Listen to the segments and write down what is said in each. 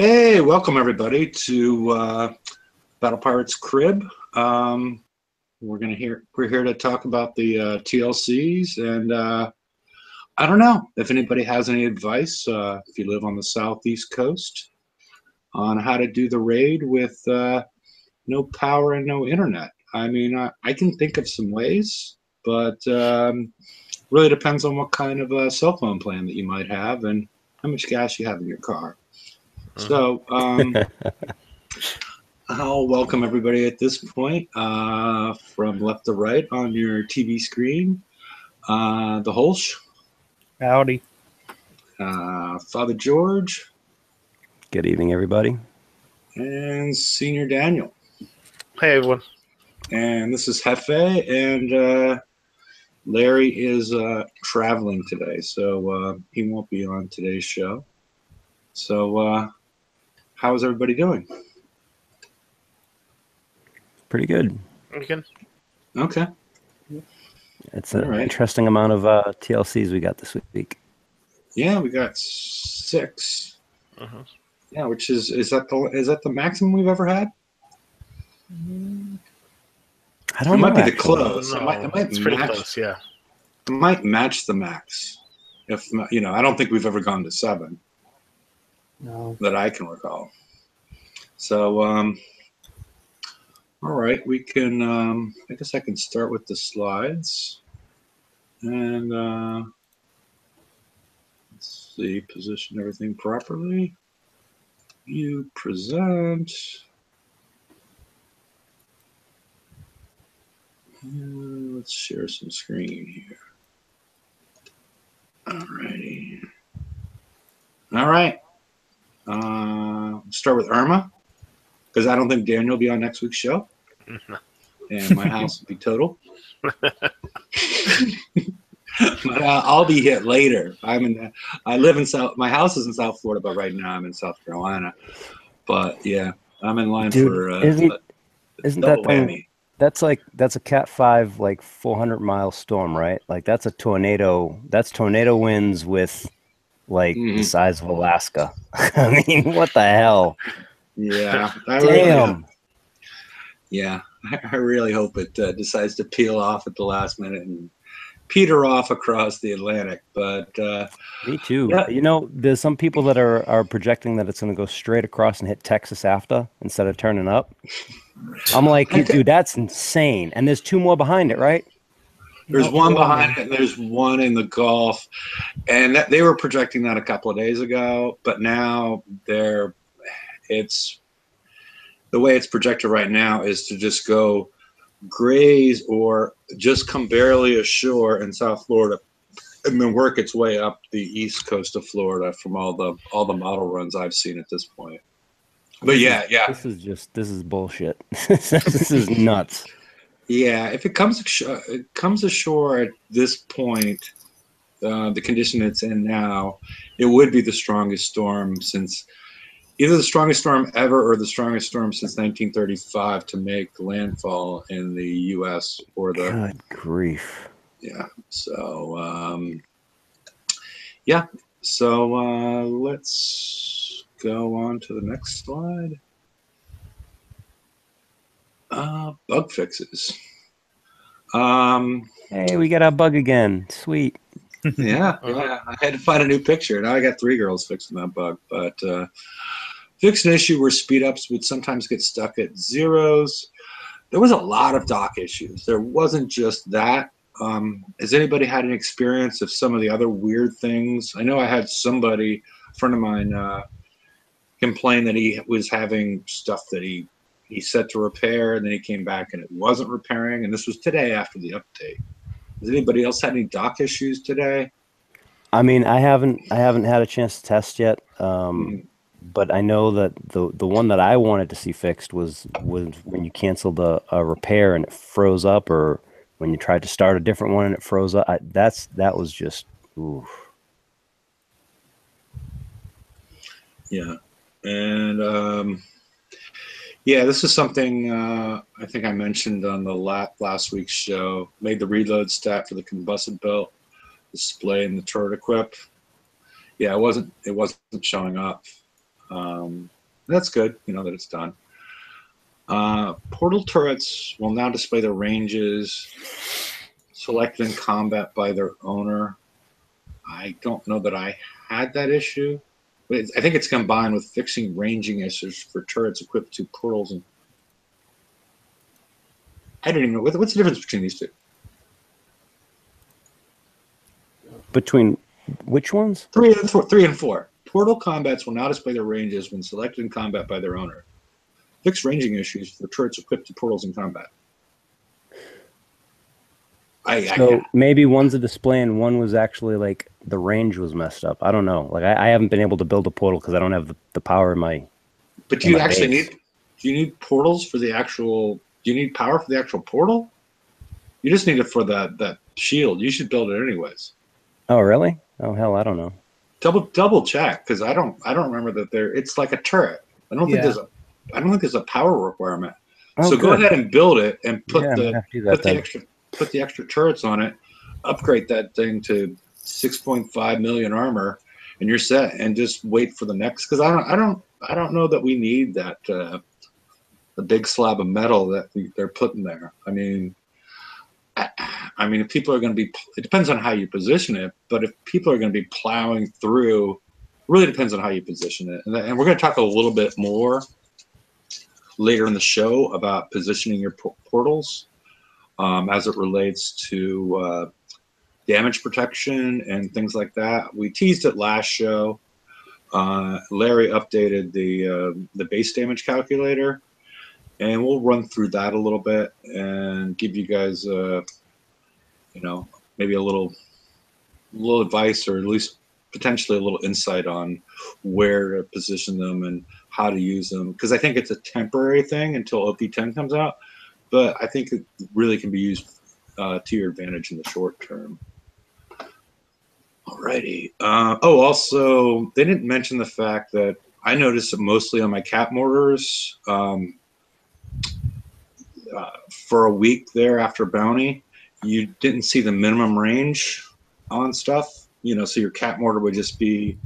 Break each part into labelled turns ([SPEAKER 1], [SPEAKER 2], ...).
[SPEAKER 1] Hey, welcome everybody to Battle Pirates Crib. We're here to talk about the TLCs, and I don't know if anybody has any advice if you live on the southeast coast on how to do the raid with no power and no internet. I mean, I can think of some ways, but really depends on what kind of a cell phone plan that you might have and how much gas you have in your car. So I'll welcome everybody at this point from left to right on your TV screen. The Holsch.
[SPEAKER 2] Howdy.
[SPEAKER 1] Father George.
[SPEAKER 3] Good evening, everybody.
[SPEAKER 1] And Senior Daniel.
[SPEAKER 2] Hey, everyone.
[SPEAKER 1] And this is Hefe, and Larry is traveling today, so he won't be on today's show. So how is everybody doing?
[SPEAKER 3] Pretty good.
[SPEAKER 1] Okay.
[SPEAKER 3] It's an interesting amount of TLCs we got this week.
[SPEAKER 1] Yeah, we got 6. Yeah, which is that the maximum we've ever had?
[SPEAKER 3] I don't know.
[SPEAKER 1] It might be
[SPEAKER 3] actually.
[SPEAKER 1] the close.
[SPEAKER 2] No,
[SPEAKER 1] it might
[SPEAKER 2] it's pretty close. Yeah.
[SPEAKER 1] It might match the max. If I don't think we've ever gone to 7.
[SPEAKER 2] No.
[SPEAKER 1] That I can recall. So, all right, we can. I guess I can start with the slides, and let's see, position everything properly. You present. Let's share some screen here. All righty. All right. Start with Irma, because I don't think Daniel will be on next week's show, and my house will be total. But I'll be hit later. I live in South. My house is in South Florida, but right now I'm in South Carolina. But yeah, I'm in line for
[SPEAKER 3] isn't that thing?
[SPEAKER 1] whammy.
[SPEAKER 3] That's a Cat 5, like 400-mile storm, right? Like that's a tornado. That's tornado winds with like the size of Alaska. I mean, what the hell?
[SPEAKER 1] Yeah.
[SPEAKER 3] Damn.
[SPEAKER 1] I really hope it decides to peel off at the last minute and peter off across the Atlantic. But
[SPEAKER 3] me too.
[SPEAKER 1] Yeah.
[SPEAKER 3] There's some people that are projecting that it's going to go straight across and hit Texas after instead of turning up. I'm like, dude, that's insane. And there's 2 more behind it, right?
[SPEAKER 1] There's one behind it, and there's one in the Gulf, and they were projecting that a couple of days ago. But now it's the way it's projected right now is to just go graze or just come barely ashore in South Florida, and then work its way up the east coast of Florida from all the model runs I've seen at this point. But yeah.
[SPEAKER 3] This is bullshit. This is nuts.
[SPEAKER 1] Yeah, if it comes ashore at this point, the condition it's in now, it would be the strongest storm since either the strongest storm ever or the strongest storm since 1935 to make landfall in the U.S. or the.
[SPEAKER 3] Good grief.
[SPEAKER 1] Yeah. So yeah. So let's go on to the next slide. Bug fixes.
[SPEAKER 3] Hey, we got our bug again. Sweet.
[SPEAKER 1] Yeah. I had to find a new picture. Now I got 3 girls fixing that bug. But fixed an issue where speed ups would sometimes get stuck at 0s. There was a lot of dock issues. There wasn't just that. Has anybody had an experience of some of the other weird things? I know I had somebody, a friend of mine, complain that he was having stuff that he set to repair, and then he came back and it wasn't repairing, and this was today after the update. Has anybody else had any dock issues today?
[SPEAKER 3] I mean, I haven't had a chance to test yet, but I know that the one that I wanted to see fixed was when you canceled a repair and it froze up, or when you tried to start a different one and it froze up. That was just oof.
[SPEAKER 1] Yeah, and yeah, this is something I think I mentioned on the last week's show. Made the reload stat for the combusted belt display in the turret equip. Yeah, it wasn't showing up. That's good, that it's done. Portal turrets will now display their ranges selected in combat by their owner. I don't know that I had that issue, but I think it's combined with fixing ranging issues for turrets equipped to portals. And I don't even know what's the difference between these two.
[SPEAKER 3] Between which ones?
[SPEAKER 1] 3 and 4. 3 and 4. Portal combats will now display their ranges when selected in combat by their owner. Fix ranging issues for turrets equipped to portals in combat.
[SPEAKER 3] So maybe one's a display and one was actually like the range was messed up. I don't know. Like I haven't been able to build a portal because I don't have the power in my.
[SPEAKER 1] But do you actually need? Do you need portals for the actual? Do you need power for the actual portal? You just need it for that shield. You should build it anyways.
[SPEAKER 3] Oh really? Oh hell, I don't know.
[SPEAKER 1] Double check because I don't remember that there. It's like a turret. I don't think there's a power requirement.
[SPEAKER 3] Oh,
[SPEAKER 1] so go ahead and build it and put the extra turrets on it. Upgrade that thing to 6.5 million armor, and you're set. And just wait for the next. Because I don't know that we need that the big slab of metal that they're putting there. I mean, if people are going to be, it depends on how you position it. But if people are going to be plowing through, it really depends on how you position it. And we're going to talk a little bit more later in the show about positioning your portals as it relates to damage protection and things like that. We teased it last show. Larry updated the base damage calculator, and we'll run through that a little bit and give you guys maybe a little advice, or at least potentially a little insight on where to position them and how to use them, because I think it's a temporary thing until OP10 comes out, but I think it really can be used to your advantage in the short term. Alrighty. Also, they didn't mention the fact that I noticed it mostly on my cap mortars for a week there after bounty. You didn't see the minimum range on stuff, so your cap mortar would just be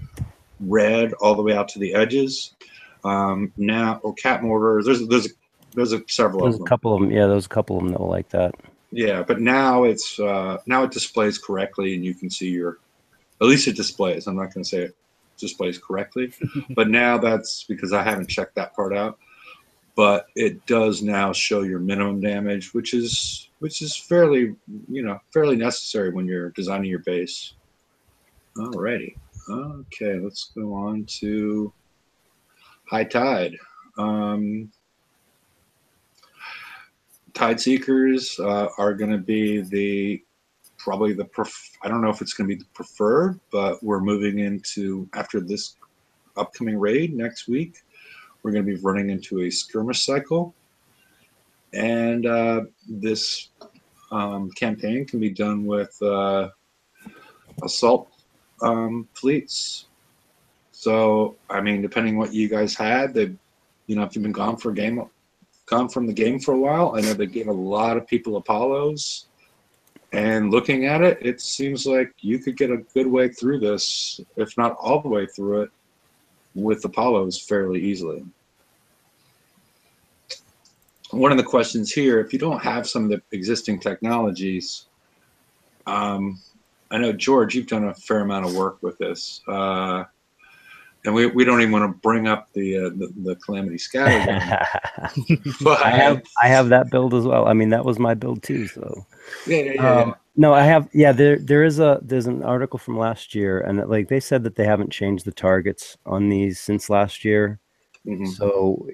[SPEAKER 1] red all the way out to the edges. Now, cap mortars, there's several of them.
[SPEAKER 3] There's a couple of them. Yeah, there's a couple of them that will like that.
[SPEAKER 1] Yeah, but now it displays correctly, and you can see at least it displays. I'm not going to say it displays correctly, but now that's because I haven't checked that part out. But it does now show your minimum damage, which is fairly necessary when you're designing your base. Alrighty. Okay, let's go on to High Tide. Tide Seekers are going to be I don't know if it's going to be the preferred, but we're moving into, after this upcoming raid next week, we're going to be running into a skirmish cycle. And this campaign can be done with assault fleets. So, depending what you guys had, if you've been gone from the game for a while, I know they gave a lot of people Apollos. And looking at it, it seems like you could get a good way through this, if not all the way through it, with Apollos fairly easily. One of the questions here, if you don't have some of the existing technologies, I know, George, you've done a fair amount of work with this. And we don't even want to bring up the Calamity Scatter. But
[SPEAKER 3] I have that build as well. That was my build too. So
[SPEAKER 1] yeah.
[SPEAKER 3] No, I have. Yeah, there's an article from last year, and they said that they haven't changed the targets on these since last year. Mm-hmm. So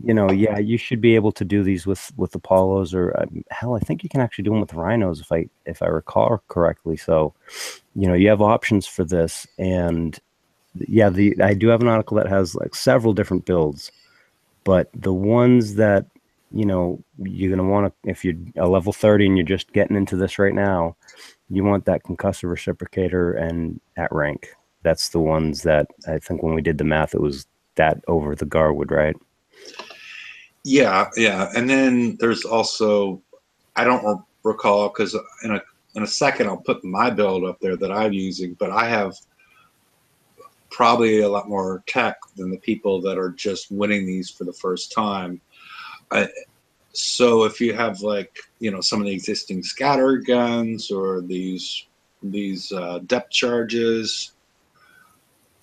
[SPEAKER 3] you should be able to do these with Apollos, or hell, I think you can actually do them with Rhinos if I recall correctly. So you have options for this, and yeah, I do have an article that has several different builds, but the ones that you're going to want to, if you're a level 30 and you're just getting into this right now, you want that concussive reciprocator and at rank. That's the ones that I think when we did the math, it was that over the Garwood, right?
[SPEAKER 1] Yeah. And then there's also, I don't recall, because in a second I'll put my build up there that I'm using, but I have probably a lot more tech than the people that are just winning these for the first time. So if you have like, you know, some of the existing scatter guns or these depth charges,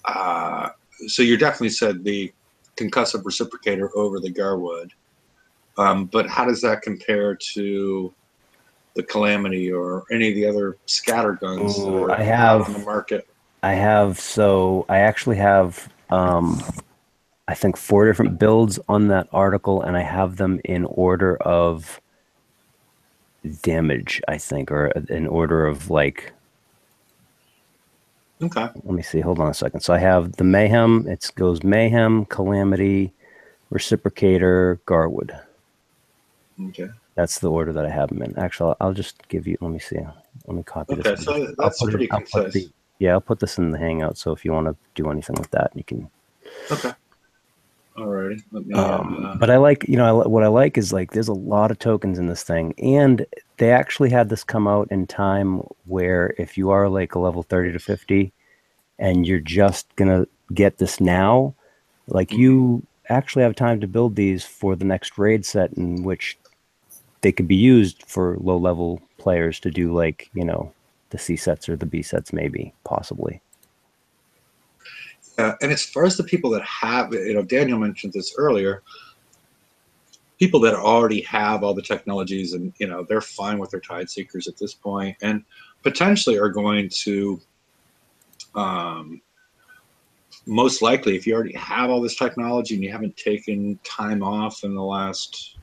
[SPEAKER 1] so you definitely said the concussive reciprocator over the Garwood. But how does that compare to the Calamity or any of the other scatter guns that are out on the market?
[SPEAKER 3] So I actually have, I think 4 different builds on that article, and I have them in order of damage, I think, or in order of like.
[SPEAKER 1] Okay.
[SPEAKER 3] Let me see. Hold on a second. So I have the Mayhem. It goes Mayhem, Calamity, Reciprocator, Garwood.
[SPEAKER 1] Okay.
[SPEAKER 3] That's the order that I have them in. Actually, I'll just give you. Let me see. Let me copy this.
[SPEAKER 1] Okay, so that's pretty concise.
[SPEAKER 3] I'll put this in the Hangout. So if you want to do anything with that, you can.
[SPEAKER 1] Okay. Alrighty. Let me.
[SPEAKER 3] But I like, you know, what I like is like there's a lot of tokens in this thing, and they actually had this come out in time where if you are like a level 30 to 50, and you're just gonna get this now, like you actually have time to build these for the next raid set, in which they could be used for low level players to do like, you know, the C sets or the B sets, maybe, possibly.
[SPEAKER 1] And as far as the people that have, you know, Daniel mentioned this earlier, people that already have all the technologies and, you know, they're fine with their Tide Seekers at this point and potentially are going to, most likely, if you already have all this technology and you haven't taken time off in the last,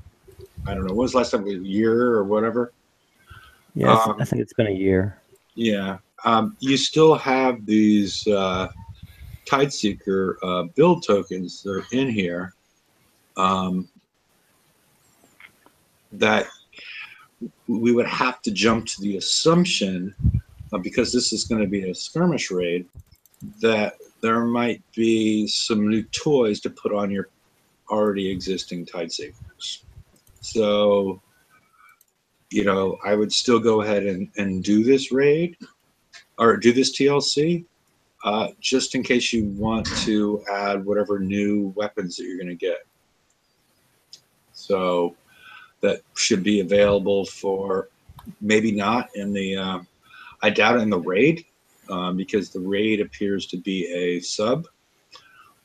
[SPEAKER 1] I don't know, what was the last time, a year or whatever?
[SPEAKER 3] Yeah, I think it's been a year.
[SPEAKER 1] Yeah. You still have these Tideseeker build tokens that are in here that we would have to jump to the assumption, because this is going to be a skirmish raid, that there might be some new toys to put on your already existing Tideseekers. So, you know, I would still go ahead and do this raid or do this TLC. Just in case you want to add whatever new weapons that you're going to get. So that should be available for, maybe not in the, I doubt in the raid, because the raid appears to be a sub,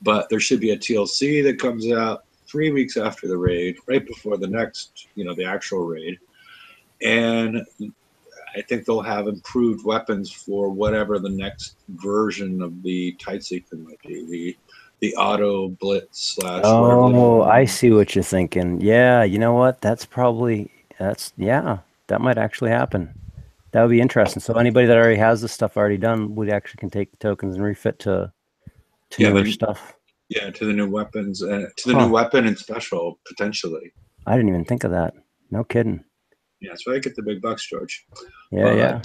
[SPEAKER 1] but there should be a TLC that comes out 3 weeks after the raid, right before the next, you know, the actual raid. And I think they'll have improved weapons for whatever the next version of the Tideseeker might be. The auto blitz /
[SPEAKER 3] Oh, I see what you're thinking. Yeah, you know what? That might actually happen. That would be interesting. So anybody that already has this stuff already done, we actually can take the tokens and refit to newer stuff.
[SPEAKER 1] Yeah, to the new weapons and to the new weapon and special potentially.
[SPEAKER 3] I didn't even think of that. No kidding.
[SPEAKER 1] Yeah, that's why I get the big bucks, George.
[SPEAKER 3] Yeah.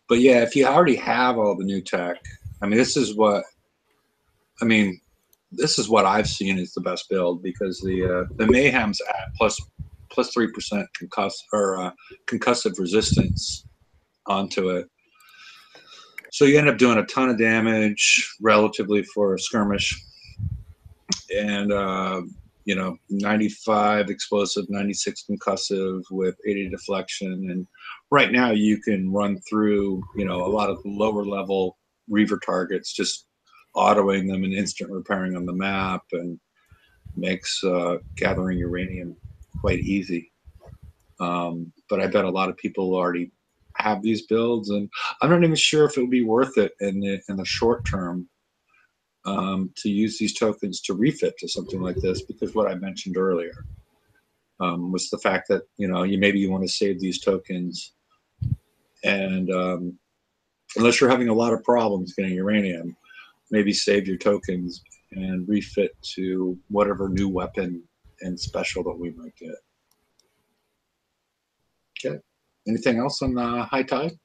[SPEAKER 1] But yeah, if you already have all the new tech, I mean, this is what I've seen is the best build, because the Mayhem's at plus 3% concussive resistance onto it. So you end up doing a ton of damage relatively for a skirmish, and 95 explosive, 96 concussive with 80 deflection. And right now you can run through, you know, a lot of lower level Reaver targets, just autoing them and instant repairing on the map, and makes gathering uranium quite easy. But I bet a lot of people already have these builds, and I'm not even sure if it would be worth it in the short term to use these tokens to refit to something like this, because what I mentioned earlier was the fact that, you know, you want to save these tokens, and unless you're having a lot of problems getting uranium, maybe save your tokens and refit to whatever new weapon and special that we might get. Okay. Anything else on High Tide?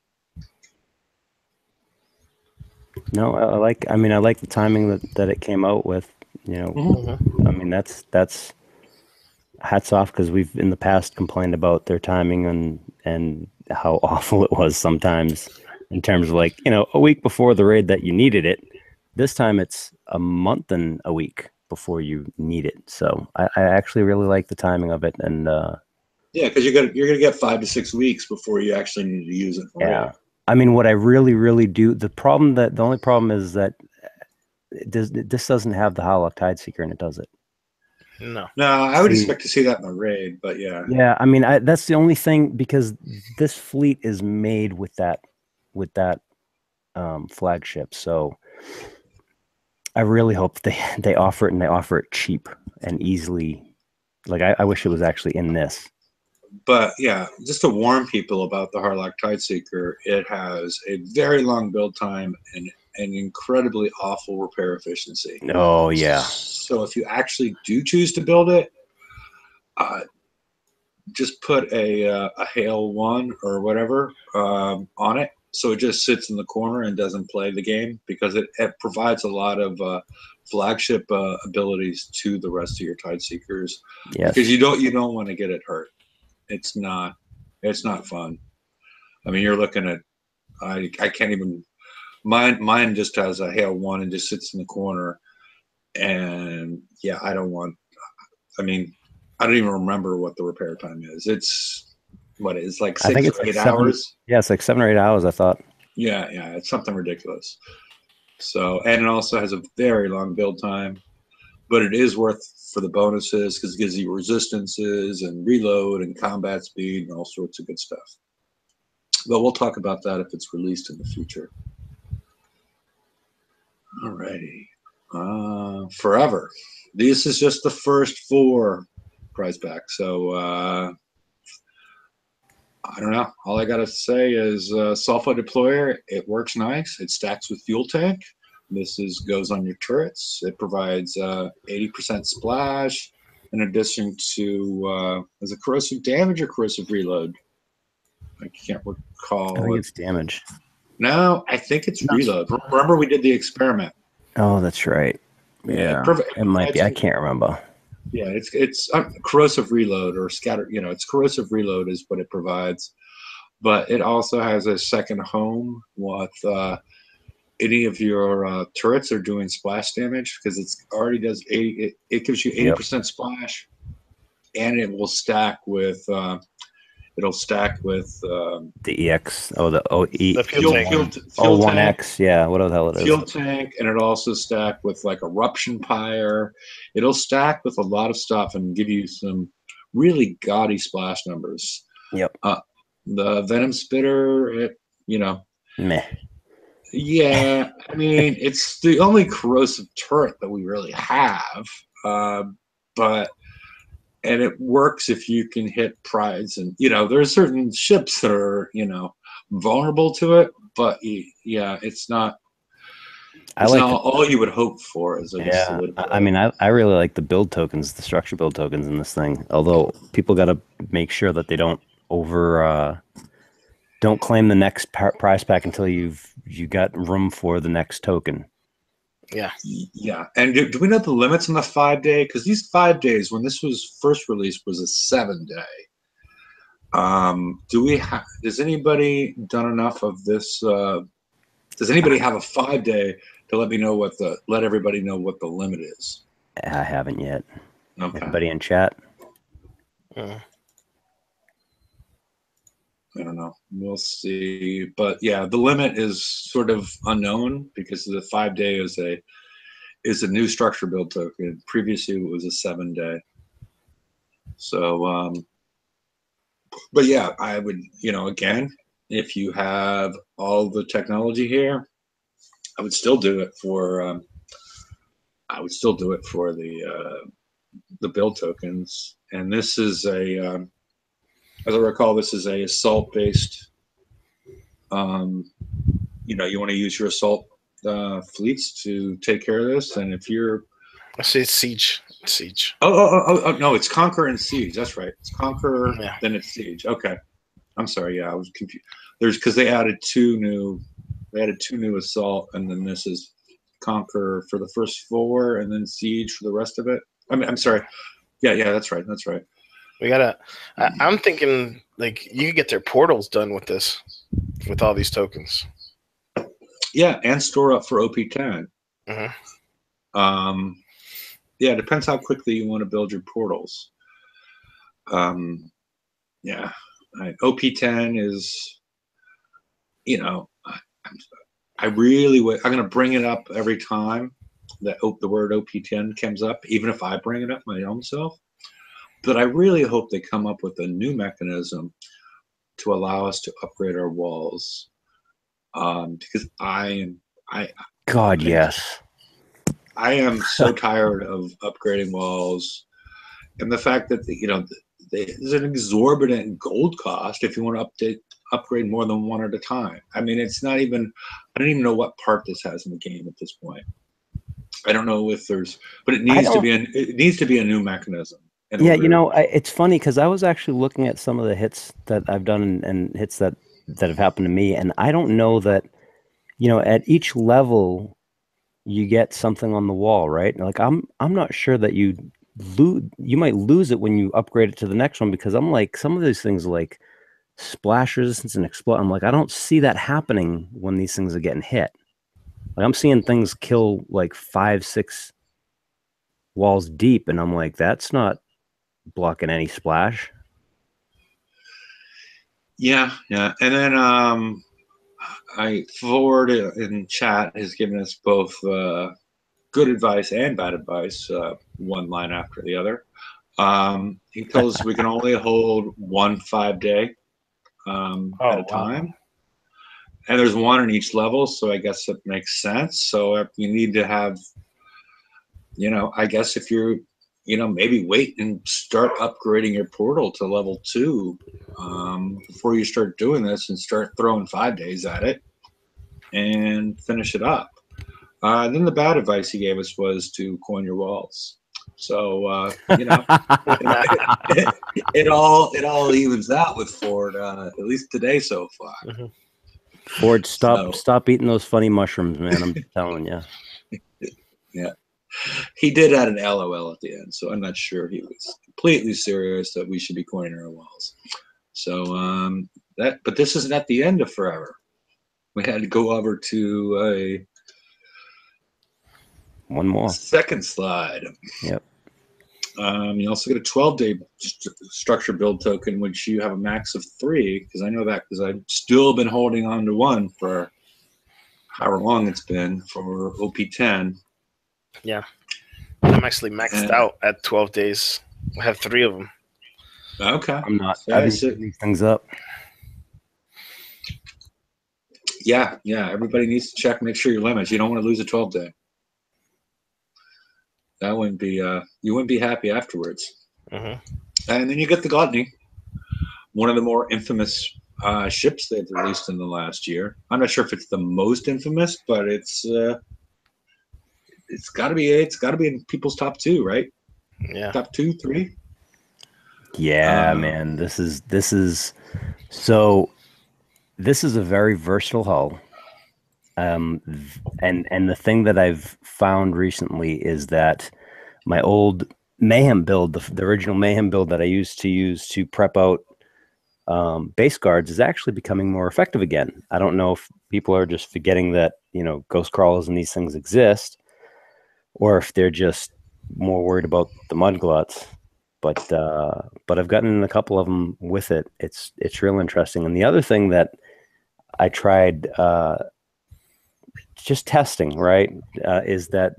[SPEAKER 3] No, I like the timing that it came out with. You know, I mean, that's hats off, because we've in the past complained about their timing and how awful it was sometimes. in terms of like, a week before the raid that you needed it. This time it's a month and a week before you need it. So I actually really like the timing of it. And
[SPEAKER 1] yeah, because you're gonna get 5 to 6 weeks before you actually need to use it.
[SPEAKER 3] Yeah. I mean, what I really, really do, the only problem is that this doesn't have the Harlock Tideseeker in it, does it?
[SPEAKER 2] No.
[SPEAKER 1] No, I would expect to see that in the raid, but yeah.
[SPEAKER 3] Yeah, I mean, that's the only thing, because this fleet is made with that flagship. So I really hope they offer it, and they offer it cheap and easily. Like I wish it was actually in this.
[SPEAKER 1] But yeah, just to warn people about the Harlock Tideseeker, it has a very long build time and an incredibly awful repair efficiency.
[SPEAKER 3] Oh yeah.
[SPEAKER 1] So if you actually do choose to build it, just put a Hail 1 or whatever on it, so it just sits in the corner and doesn't play the game, because it provides a lot of flagship abilities to the rest of your Tideseekers.
[SPEAKER 3] Yes.
[SPEAKER 1] Because you don't want to get it hurt. It's not fun. I mean, you're looking at I can't even mine just has a Hail 1 and just sits in the corner, and yeah, I don't even remember what the repair time is. It's like 6 or 8 hours.
[SPEAKER 3] Yeah, it's like 7 or 8 hours, I thought.
[SPEAKER 1] Yeah, it's something ridiculous. So, and it also has a very long build time, but it is worth for the bonuses, because it gives you resistances and reload and combat speed and all sorts of good stuff. But we'll talk about that if it's released in the future. Alrighty. Forever. This is just the first 4 prize packs. So I don't know. All I gotta say is Sulfide Deployer. It works nice. It stacks with Fuel Tank. This goes on your turrets. It provides 80% splash, in addition to is it corrosive damage or corrosive reload? I can't recall.
[SPEAKER 3] I think it's damage.
[SPEAKER 1] No, I think it's reload. Remember, we did the experiment.
[SPEAKER 3] Oh, that's right. Yeah, it might be. I can't remember.
[SPEAKER 1] Yeah, it's corrosive reload or scatter. It's corrosive reload is what it provides, but it also has a second home with any of your turrets are doing splash damage, because it already does 80. It gives you 80% splash, and it will stack with. It'll stack with
[SPEAKER 3] the EX. The
[SPEAKER 2] fuel tank.
[SPEAKER 1] Fuel
[SPEAKER 3] 1X. Yeah, whatever the hell it is.
[SPEAKER 1] Fuel tank, and it'll also stack with like Eruption Pyre. It'll stack with a lot of stuff and give you some really gaudy splash numbers.
[SPEAKER 3] Yep.
[SPEAKER 1] The Venom Spitter,
[SPEAKER 3] meh.
[SPEAKER 1] Yeah, I mean, it's the only corrosive turret that we really have, and it works if you can hit prides, and there are certain ships that are vulnerable to it, but yeah, it's not. It's not all you would hope for.
[SPEAKER 3] I mean, I really like the build tokens, the structure build tokens in this thing. Although people got to make sure that they don't claim the next prize pack until you got room for the next token.
[SPEAKER 1] Yeah. And do we know the limits on the 5-day? Because these 5 days, when this was first released, was a 7-day. Does anybody done enough of this? Does anybody have a 5-day to let everybody know what the limit is?
[SPEAKER 3] I haven't yet.
[SPEAKER 1] Okay.
[SPEAKER 3] Everybody in chat?
[SPEAKER 1] I don't know. We'll see. But yeah, the limit is sort of unknown, because the 5-day is a new structure build token. Previously, it was a 7-day. So, but yeah, I would, again, if you have all the technology here, I would still do it for. The build tokens, and this is as I recall, this is a assault based. You want to use your assault fleets to take care of this, and if you're,
[SPEAKER 2] I say it's siege. Siege.
[SPEAKER 1] Oh, no, it's Conquer and Siege. That's right. It's Conquer, then it's Siege. Okay, I'm sorry. Yeah, I was confused. Because they added two new assault, and then this is Conquer for the first 4, and then Siege for the rest of it. I'm sorry. Yeah, that's right.
[SPEAKER 2] We gotta. I'm thinking like you could get their portals done with this, with all these tokens.
[SPEAKER 1] Yeah, and store up for OP10.
[SPEAKER 2] Mm-hmm.
[SPEAKER 1] Yeah, it depends how quickly you want to build your portals. Yeah, OP10 is, you know, I really would. I'm going to bring it up every time that the word OP10 comes up, even if I bring it up my own self. But I really hope they come up with a new mechanism to allow us to upgrade our walls. Because I
[SPEAKER 3] God, yes.
[SPEAKER 1] I am so tired of upgrading walls, and the fact that there's an exorbitant gold cost if you want to upgrade more than one at a time. I mean, it's not even. I don't even know what part this has in the game at this point. I don't know if there's, but it needs to be a new mechanism.
[SPEAKER 3] Yeah, it's funny because I was actually looking at some of the hits that I've done and hits that have happened to me, and I don't know that, at each level you get something on the wall, right? Like I'm not sure that you might lose it when you upgrade it to the next one, because I'm like, some of these things like splash resistance and explode. I'm like, I don't see that happening when these things are getting hit. Like I'm seeing things kill like 5-6 walls deep, and I'm like, that's not blocking any splash.
[SPEAKER 1] Yeah. And then I Ford in chat has given us both good advice and bad advice, one line after the other. He tells us we can only hold 1 5-day at a time. And there's one in each level, so I guess it makes sense. So if you need to have, I guess if you're, maybe wait and start upgrading your portal to level 2 before you start doing this, and start throwing 5 days at it and finish it up. Then the bad advice he gave us was to coin your walls. So it all evens out with Ford, at least today so far.
[SPEAKER 2] Mm-hmm.
[SPEAKER 3] Ford, stop eating those funny mushrooms, man. I'm telling you.
[SPEAKER 1] Yeah, he did add an LOL at the end, so I'm not sure he was completely serious that we should be coining our walls. So but this isn't at the end of forever. We had to go over to
[SPEAKER 3] one more
[SPEAKER 1] second slide.
[SPEAKER 3] Yep.
[SPEAKER 1] You also get a 12-day structure build token, which you have a max of 3, because I know that because I've still been holding on to 1 for however long it's been for OP10.
[SPEAKER 2] Yeah. I'm actually maxed out at 12 days. I have 3 of them.
[SPEAKER 1] Okay.
[SPEAKER 3] I'm not. I've been setting these things up.
[SPEAKER 1] Yeah. Everybody needs to check, make sure your limits. You don't want to lose a 12-day. That wouldn't be. You wouldn't be happy afterwards.
[SPEAKER 2] Mm-hmm.
[SPEAKER 1] And then you get the Gluttony, one of the more infamous ships they've released in the last year. I'm not sure if it's the most infamous, but it's got to be. It's got to be in people's top 2, right?
[SPEAKER 2] Yeah.
[SPEAKER 1] Top 2, 3.
[SPEAKER 3] Yeah, man. This is a very versatile hull. And the thing that I've found recently is that my old Mayhem build, the original Mayhem build that I used to prep out base guards, is actually becoming more effective again. I don't know if people are just forgetting that, ghost crawlers and these things exist, or if they're just more worried about the mudgluts. But I've gotten in a couple of them with it. It's real interesting. And the other thing that I tried just testing, right, is that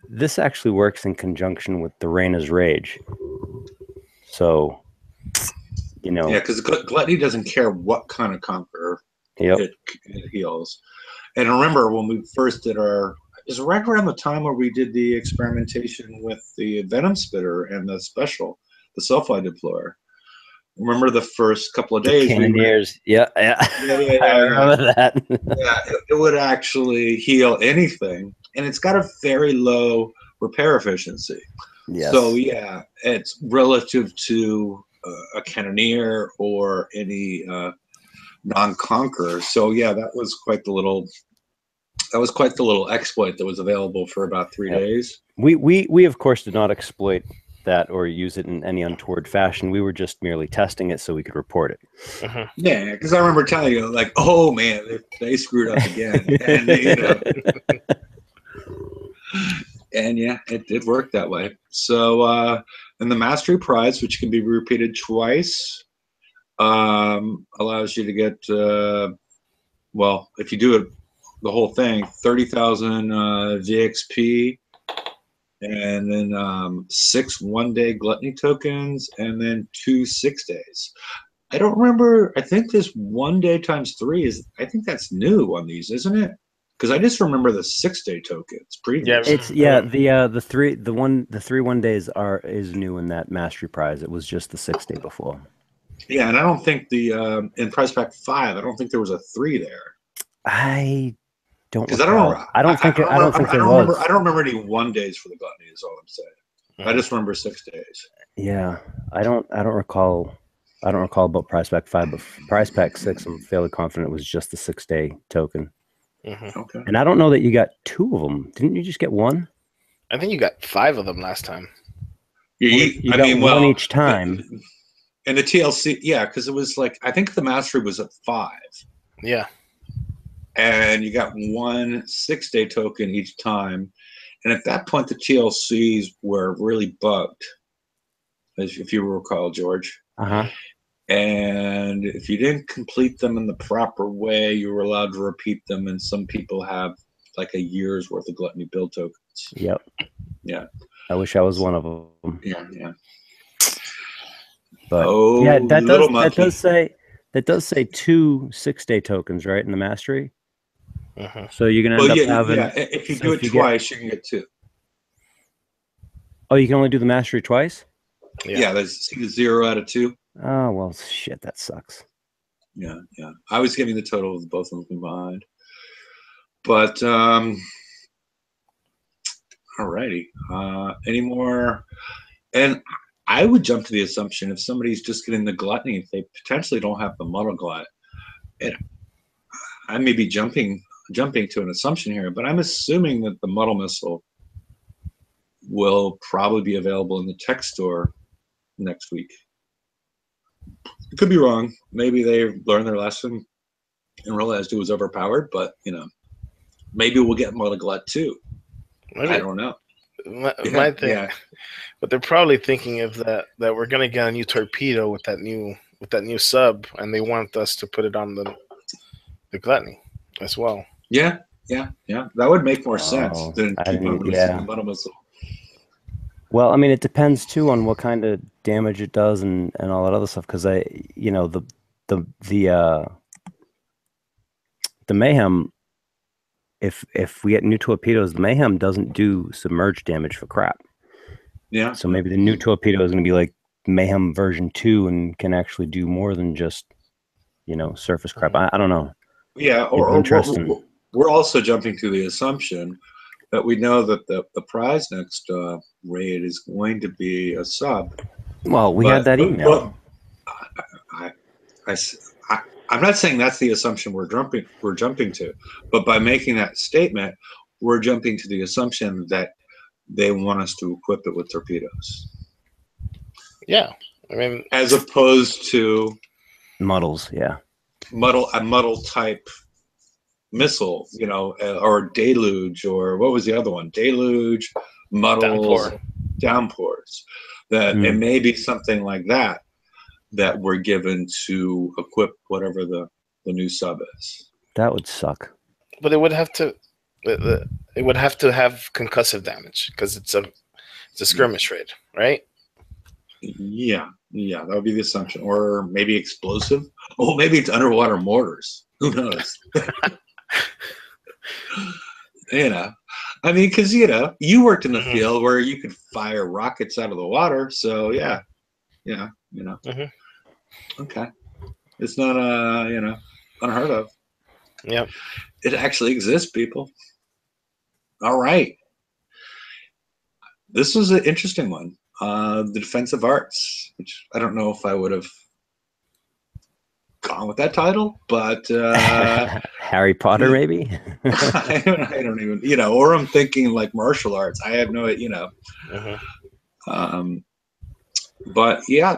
[SPEAKER 3] this actually works in conjunction with the Reyna's Rage. So,
[SPEAKER 1] Yeah, because Gluttony doesn't care what kind of conqueror it heals. And remember when we first did it was right around the time where we did the experimentation with the Venom Spitter and the special, the Sulfide Deployer. Remember the first couple of days?
[SPEAKER 3] Cannoneers. Yeah. I remember that.
[SPEAKER 1] Yeah, it would actually heal anything, and it's got a very low repair efficiency.
[SPEAKER 3] Yes.
[SPEAKER 1] So yeah, it's relative to a Cannoneer or any non-conqueror. So yeah, that was quite the little exploit that was available for about 3 days.
[SPEAKER 3] We of course did not exploit that or use it in any untoward fashion. We were just merely testing it so we could report it.
[SPEAKER 1] Yeah, because I remember telling you, like, oh man, they screwed up again, and and yeah, it did work that way. So, and the Mastery Prize, which can be repeated twice, allows you to get, well, if you do it the whole thing, 30,000 VXP, and then 6 one-day Gluttony tokens, and then 2 6 days. I don't remember. I think this 1 day times 3 is. I think that's new on these, isn't it? Because I just remember the 6 day tokens previous.
[SPEAKER 3] It's the 3 1 days is new in that Mastery Prize. It was just the 6 day before.
[SPEAKER 1] Yeah, and I don't think the in Prize Pack 5, I don't think there was a 3 there.
[SPEAKER 3] I don't.
[SPEAKER 1] Because I don't think there was. I don't remember any 1 days for the Gluttony. Is all I'm saying. I just remember 6 days.
[SPEAKER 3] Yeah, I don't recall. I don't recall about Prize Pack 5, but Prize Pack 6, I'm fairly confident it was just the 6 day token.
[SPEAKER 1] Okay.
[SPEAKER 3] And I don't know that you got 2 of them. Didn't you just get 1?
[SPEAKER 2] I think you got 5 of them last time.
[SPEAKER 3] You got one each time.
[SPEAKER 1] And the TLC, yeah, because it was like, I think the Mastery was at 5.
[SPEAKER 2] Yeah.
[SPEAKER 1] And you got 1 6 day token each time. And at that point, the TLCs were really bugged, if you recall, George. And if you didn't complete them in the proper way, you were allowed to repeat them. And some people have like a year's worth of Gluttony build tokens.
[SPEAKER 3] Yep.
[SPEAKER 1] Yeah.
[SPEAKER 3] I wish I was one of them.
[SPEAKER 1] Yeah.
[SPEAKER 3] But yeah, that does say 2 6 day tokens, right, in the Mastery. So you're gonna end up having.
[SPEAKER 1] Yeah, if you do it twice, you can get 2.
[SPEAKER 3] Oh, you can only do the Mastery twice.
[SPEAKER 1] Yeah, there's 0 out of 2.
[SPEAKER 3] Oh well, shit, that sucks.
[SPEAKER 1] Yeah. I was getting the total of both of them combined, but alrighty. Any more? And I would jump to the assumption if somebody's just getting the Gluttony, if they potentially don't have the Muddle Glut, and I may be jumping to an assumption here, but I'm assuming that the Muddle Missile will probably be available in the tech store next week. It could be wrong. Maybe they learned their lesson and realized it was overpowered, but maybe we'll get Muddle Glut too. I don't know.
[SPEAKER 2] My thing, but they're probably thinking of that we're gonna get a new torpedo with that new sub, and they want us to put it on the Gluttony as well. Yeah.
[SPEAKER 1] That would make more sense than keep on releasing the Muddle Missile.
[SPEAKER 3] Well, I mean, it depends too on what kind of damage it does and all that other stuff. Because the Mayhem, if we get new torpedoes, the Mayhem doesn't do submerged damage for crap.
[SPEAKER 1] Yeah.
[SPEAKER 3] So maybe the new torpedo is going to be like Mayhem version 2 and can actually do more than just surface crap. I don't know.
[SPEAKER 1] Yeah, or interesting. We're also jumping to the assumption that we know that the prize next raid is going to be a sub.
[SPEAKER 3] Well, we had that email.
[SPEAKER 1] I'm not saying that's the assumption we're jumping to, but by making that statement, we're jumping to the assumption that they want us to equip it with torpedoes.
[SPEAKER 2] Yeah, I mean,
[SPEAKER 1] as opposed to
[SPEAKER 3] muddles, a
[SPEAKER 1] muddle type missile, or deluge, or what was the other one? Deluge, muddles, downpours. That it may be something like that we're given to equip whatever the new sub is.
[SPEAKER 3] That would suck.
[SPEAKER 2] But it would have to. It would have to have concussive damage because it's a skirmish raid, right?
[SPEAKER 1] Yeah, that would be the assumption, or maybe explosive. Oh, maybe it's underwater mortars. Who knows? I mean, because you worked in the field where you could fire rockets out of the water, so yeah. Okay, it's not unheard of.
[SPEAKER 2] Yep,
[SPEAKER 1] it actually exists, people. All right, this was an interesting one. The defensive arts, which I don't know if I would have gone with that title, but
[SPEAKER 3] Harry Potter, maybe.
[SPEAKER 1] I don't even, or I'm thinking like martial arts. I have no, But yeah,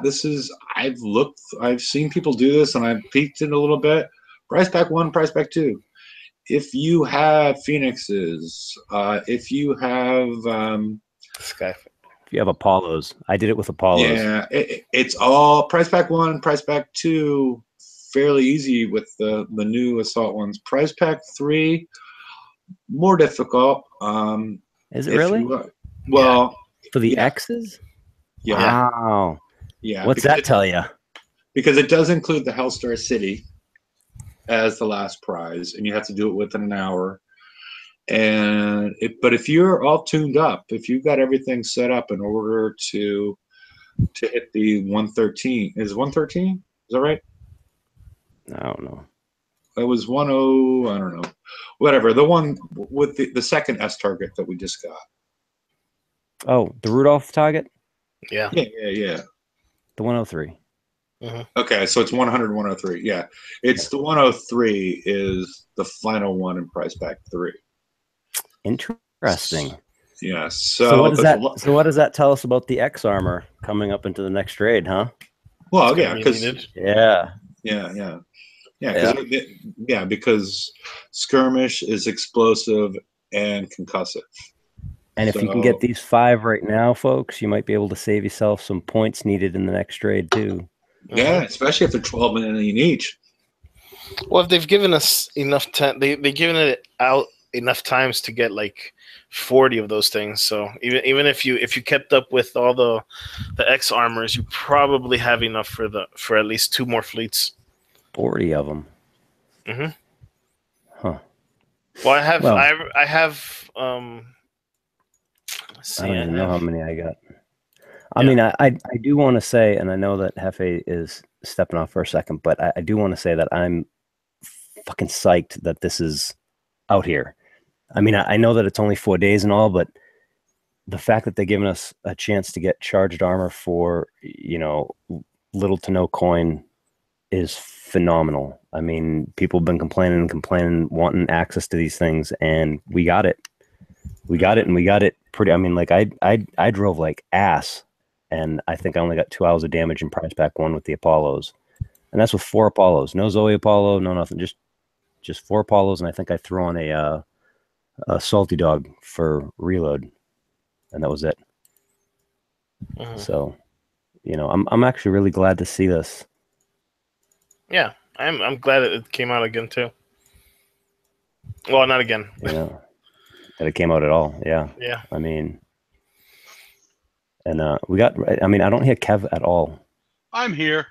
[SPEAKER 1] I've seen people do this, and I've peeked it a little bit. Price pack 1, price pack 2. If you have Phoenixes, if you have
[SPEAKER 2] Sky.
[SPEAKER 3] If you have Apollos, I did it with Apollos.
[SPEAKER 1] yeah, it's all price pack 1, price pack 2, fairly easy with the new assault ones. Price pack 3, more difficult.
[SPEAKER 3] Is it really?
[SPEAKER 1] Well,
[SPEAKER 3] For the
[SPEAKER 1] yeah,
[SPEAKER 3] X's?
[SPEAKER 1] yeah,
[SPEAKER 3] Wow.
[SPEAKER 1] yeah.
[SPEAKER 3] What's that tell you?
[SPEAKER 1] Because it does include the Hellstar City as the last prize, and you have to do it within an hour. But if you're all tuned up, if you've got everything set up in order to hit the 113, is 113? Is that right?
[SPEAKER 3] I don't know.
[SPEAKER 1] It was 10. I don't know. Whatever. The one with the second S target that we just got.
[SPEAKER 3] Oh, the Rudolph target?
[SPEAKER 2] Yeah.
[SPEAKER 1] Yeah.
[SPEAKER 3] The 103.
[SPEAKER 1] Okay, so it's 100, 103. Yeah, it's the 103 is the final one in price pack 3.
[SPEAKER 3] Interesting.
[SPEAKER 1] Yeah.
[SPEAKER 3] So what does that? So what does that tell us about the X armor coming up into the next raid, huh?
[SPEAKER 1] Well, yeah, because because skirmish is explosive and concussive.
[SPEAKER 3] And if you can get these 5 right now, folks, you might be able to save yourself some points needed in the next raid too.
[SPEAKER 1] Yeah, especially if they're 12 million each.
[SPEAKER 2] Well, if they've given us enough time, they've given it out enough times to get like 40 of those things. So even if you kept up with all the X armors, you probably have enough for at least 2 more fleets.
[SPEAKER 3] 40 of them.
[SPEAKER 2] Huh. Well, I have. Let's see,
[SPEAKER 3] I don't even know how many I got. I mean, I do want to say, and I know that Hefe is stepping off for a second, but I do want to say that I'm fucking psyched that this is out here. I mean, I know that it's only 4 days and all, but the fact that they're giving us a chance to get charged armor for, little to no coin is phenomenal. I mean, people have been complaining, wanting access to these things, and we got it. We got it, and we got it pretty. I mean, like I drove like ass. And I think I only got 2 hours of damage in prize pack 1 with the Apollos. And that's with 4 Apollos. No Zoe Apollo, no nothing. Just 4 Apollos, and I think I threw on a salty dog for reload. And that was it. So, I'm actually really glad to see this.
[SPEAKER 2] Yeah, I'm glad it came out again too. Well, not again.
[SPEAKER 3] That it came out at all. Yeah.
[SPEAKER 2] Yeah.
[SPEAKER 3] I mean, and we got. I mean, I don't hear Kev at all.
[SPEAKER 4] I'm here.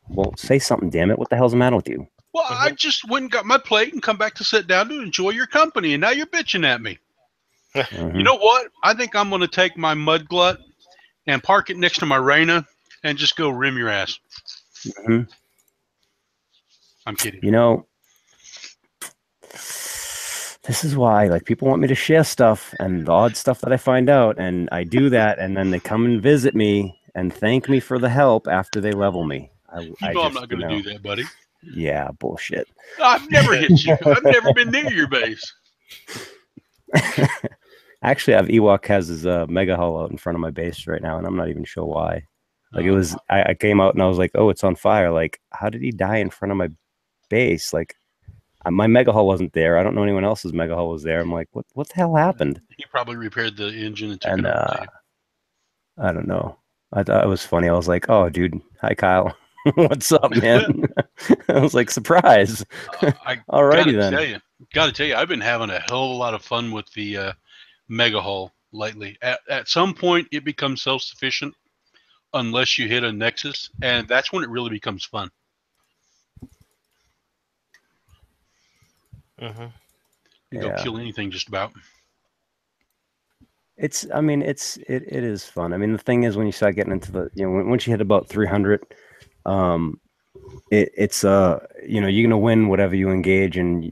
[SPEAKER 3] Well, say something, damn it! What the hell's the matter with you?
[SPEAKER 4] Well, I just went and got my plate and come back to sit down to enjoy your company, and now you're bitching at me. You know what? I think I'm going to take my mud glut and park it next to my Reyna and just go rim your ass. I'm kidding.
[SPEAKER 3] This is why, like, people want me to share stuff and the odd stuff that I find out, and I do that, and then they come and visit me and thank me for the help after they level me.
[SPEAKER 4] I'm not going to do that, buddy.
[SPEAKER 3] Yeah, bullshit.
[SPEAKER 4] I've never hit you. I've never been near your base.
[SPEAKER 3] Actually, Ewok has his mega hull out in front of my base right now, and I'm not even sure why. Like, it was, I came out and I was like, oh, it's on fire. Like, how did he die in front of my base? Like, my mega hull wasn't there. I don't know anyone else's mega hull was there. I'm like, what the hell happened?
[SPEAKER 4] He probably repaired the engine and took it over.
[SPEAKER 3] I don't know. I thought it was funny. I was like, oh, dude, hi, Kyle. What's up, man? I was like, surprise. Alrighty then.
[SPEAKER 4] Gotta tell you, I've been having a hell of a lot of fun with the mega hull lately. At some point, it becomes self-sufficient unless you hit a nexus, and that's when it really becomes fun. You go kill anything just about.
[SPEAKER 3] It is fun. I mean, the thing is, when you start getting into the, once you hit about 300, it's you're gonna win whatever you engage, and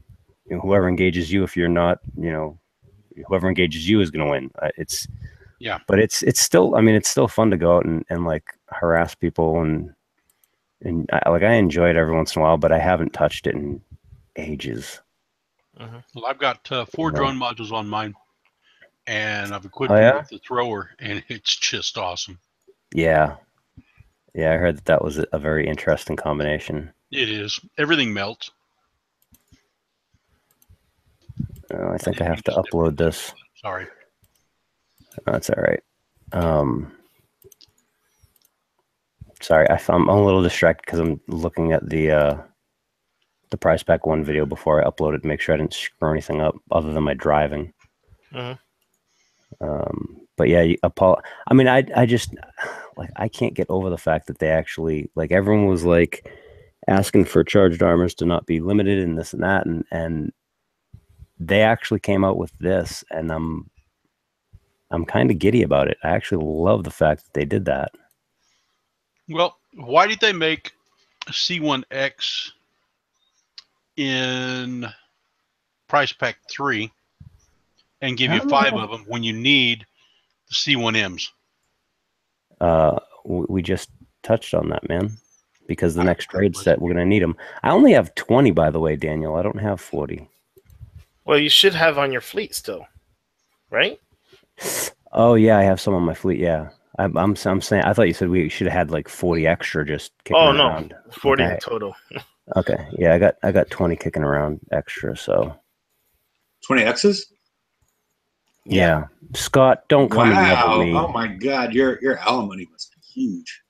[SPEAKER 3] whoever engages you, if you're not, whoever engages you is gonna win. But it's still, I mean, it's still fun to go out and like harass people, and I enjoy it every once in a while, but I haven't touched it in ages.
[SPEAKER 4] Well, I've got 4 drone modules on mine, and I've equipped them with the thrower, and it's just awesome.
[SPEAKER 3] Yeah, Yeah, I heard that was a very interesting combination.
[SPEAKER 4] It is. Everything melts.
[SPEAKER 3] Oh, I think I have to upload this.
[SPEAKER 4] Sorry.
[SPEAKER 3] That's all right. Sorry, I'm a little distracted because I'm looking at the Price Pack 1 video before I upload it to make sure I didn't screw anything up other than my driving. But yeah, I mean, I just like I can't get over the fact that they actually like everyone was like asking for charged armors to not be limited and this and that, and they actually came out with this, and I'm kind of giddy about it. I actually love the fact that they did that.
[SPEAKER 4] Well, why did they make C1X in Price Pack 3 and give you 5 of them when you need the C1Ms?
[SPEAKER 3] We just touched on that, man. Because the next raid set, we're going to need them. I only have 20, by the way, Daniel. I don't have 40.
[SPEAKER 2] Well, you should have on your fleet still, right?
[SPEAKER 3] Oh, yeah, I have some on my fleet, yeah. I'm saying, I thought you said we should have had like 40 extra just kicking around.
[SPEAKER 2] Oh, no, 40
[SPEAKER 3] okay.
[SPEAKER 2] in total.
[SPEAKER 3] Okay, yeah, I got 20 kicking around extra, so.
[SPEAKER 1] 20 X's?
[SPEAKER 3] Yeah. Scott, don't come and yell at me.
[SPEAKER 1] Oh, my God, your alimony must be huge.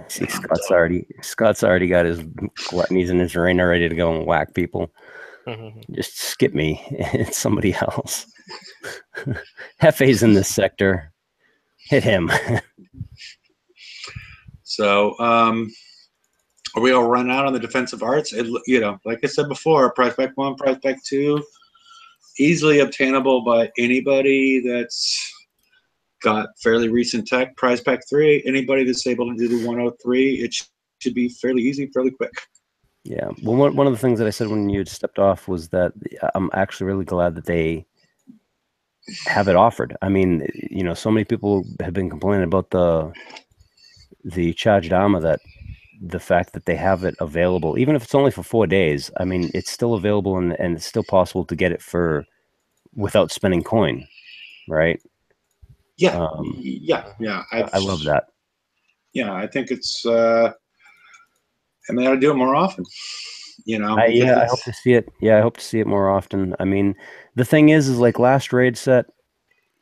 [SPEAKER 3] See, Scott's already got his gluttonies and his arena ready to go and whack people. Just skip me. It's somebody else. Hefe's in this sector. Hit him.
[SPEAKER 1] So, are we all run out on the defensive arts? Like I said before, Price Pack 1, Price Pack 2, easily obtainable by anybody that's got fairly recent tech. Prize Pack 3, anybody that's able to do the 103, it should be fairly easy, fairly quick.
[SPEAKER 3] Yeah. Well, one of the things that I said when you stepped off was that I'm actually really glad that they have it offered. I mean, so many people have been complaining about the charged armor, that the fact that they have it available, even if it's only for 4 days, I mean, it's still available and it's still possible to get it without spending coin, right?
[SPEAKER 1] Yeah,
[SPEAKER 3] I love that.
[SPEAKER 1] Yeah, I think it's, and they ought to do it more often.
[SPEAKER 3] I hope to see it. Yeah, I hope to see it more often. I mean, the thing is like last raid set,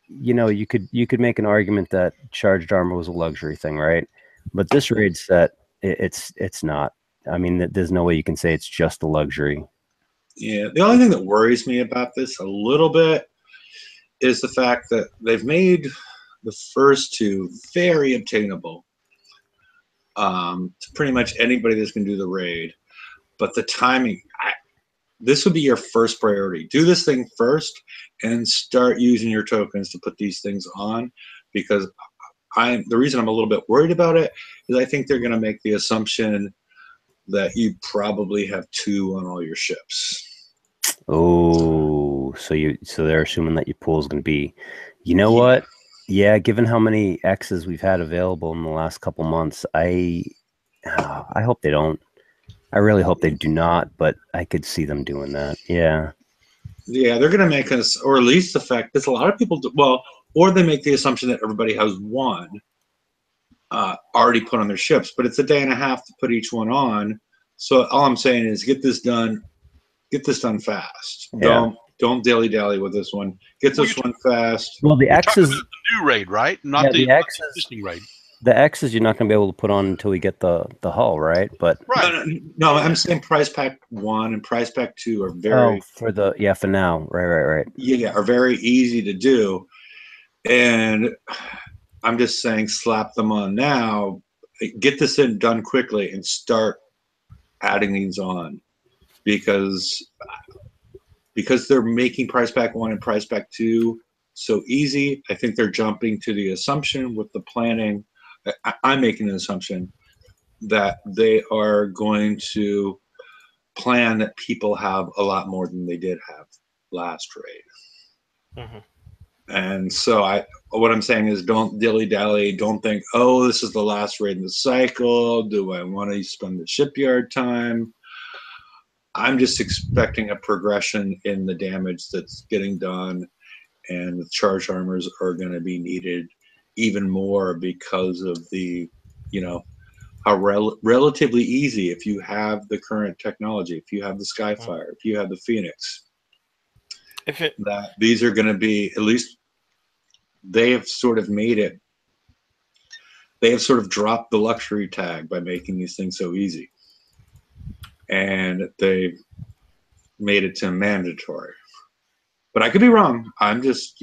[SPEAKER 3] you could make an argument that charged armor was a luxury thing, right? But this raid set, it's not. I mean, there's no way you can say it's just a luxury.
[SPEAKER 1] Yeah, the only thing that worries me about this a little bit is the fact that they've made the first two very obtainable to pretty much anybody that's going to do the raid. But the timing, this would be your first priority. Do this thing first and start using your tokens to put these things on, because the reason I'm a little bit worried about it is I think they're going to make the assumption that you probably have 2 on all your ships.
[SPEAKER 3] Oh, so they're assuming that your pool is going to be, what? Yeah, given how many X's we've had available in the last couple months, I hope they don't. I really hope they do not, but I could see them doing that. Yeah.
[SPEAKER 1] Yeah, they're going to make us, or at least the fact that a lot of people, or they make the assumption that everybody has 1 already put on their ships, but it's a day and a half to put each one on. So all I'm saying is get this done fast.
[SPEAKER 3] Yeah.
[SPEAKER 1] Don't dilly-dally with this one. Get this one fast.
[SPEAKER 3] Well, the X's,
[SPEAKER 4] the new raid, right? Not the existing raid.
[SPEAKER 3] The X's you're not going to be able to put on until we get the hull, right? But
[SPEAKER 1] no, I'm saying Prize Pack 1 and Prize Pack 2 are very
[SPEAKER 3] for now, right.
[SPEAKER 1] Yeah, are very easy to do, and I'm just saying slap them on now. Get this done quickly and start adding these on, because they're making Prize Pack 1 and Prize Pack 2 so easy. I think they're jumping to the assumption with the planning. I'm making an assumption that they are going to plan that people have a lot more than they did have last raid. And so what I'm saying is don't dilly-dally. Don't think, oh, this is the last raid in the cycle. Do I want to spend the shipyard time? I'm just expecting a progression in the damage that's getting done, and the charge armors are going to be needed even more because of the, how relatively easy, if you have the current technology, if you have the Skyfire, if you have the Phoenix, that these are going to be, at least they have sort of made it, they have sort of dropped the luxury tag by making these things so easy. And they made it to mandatory. But I could be wrong. I'm just,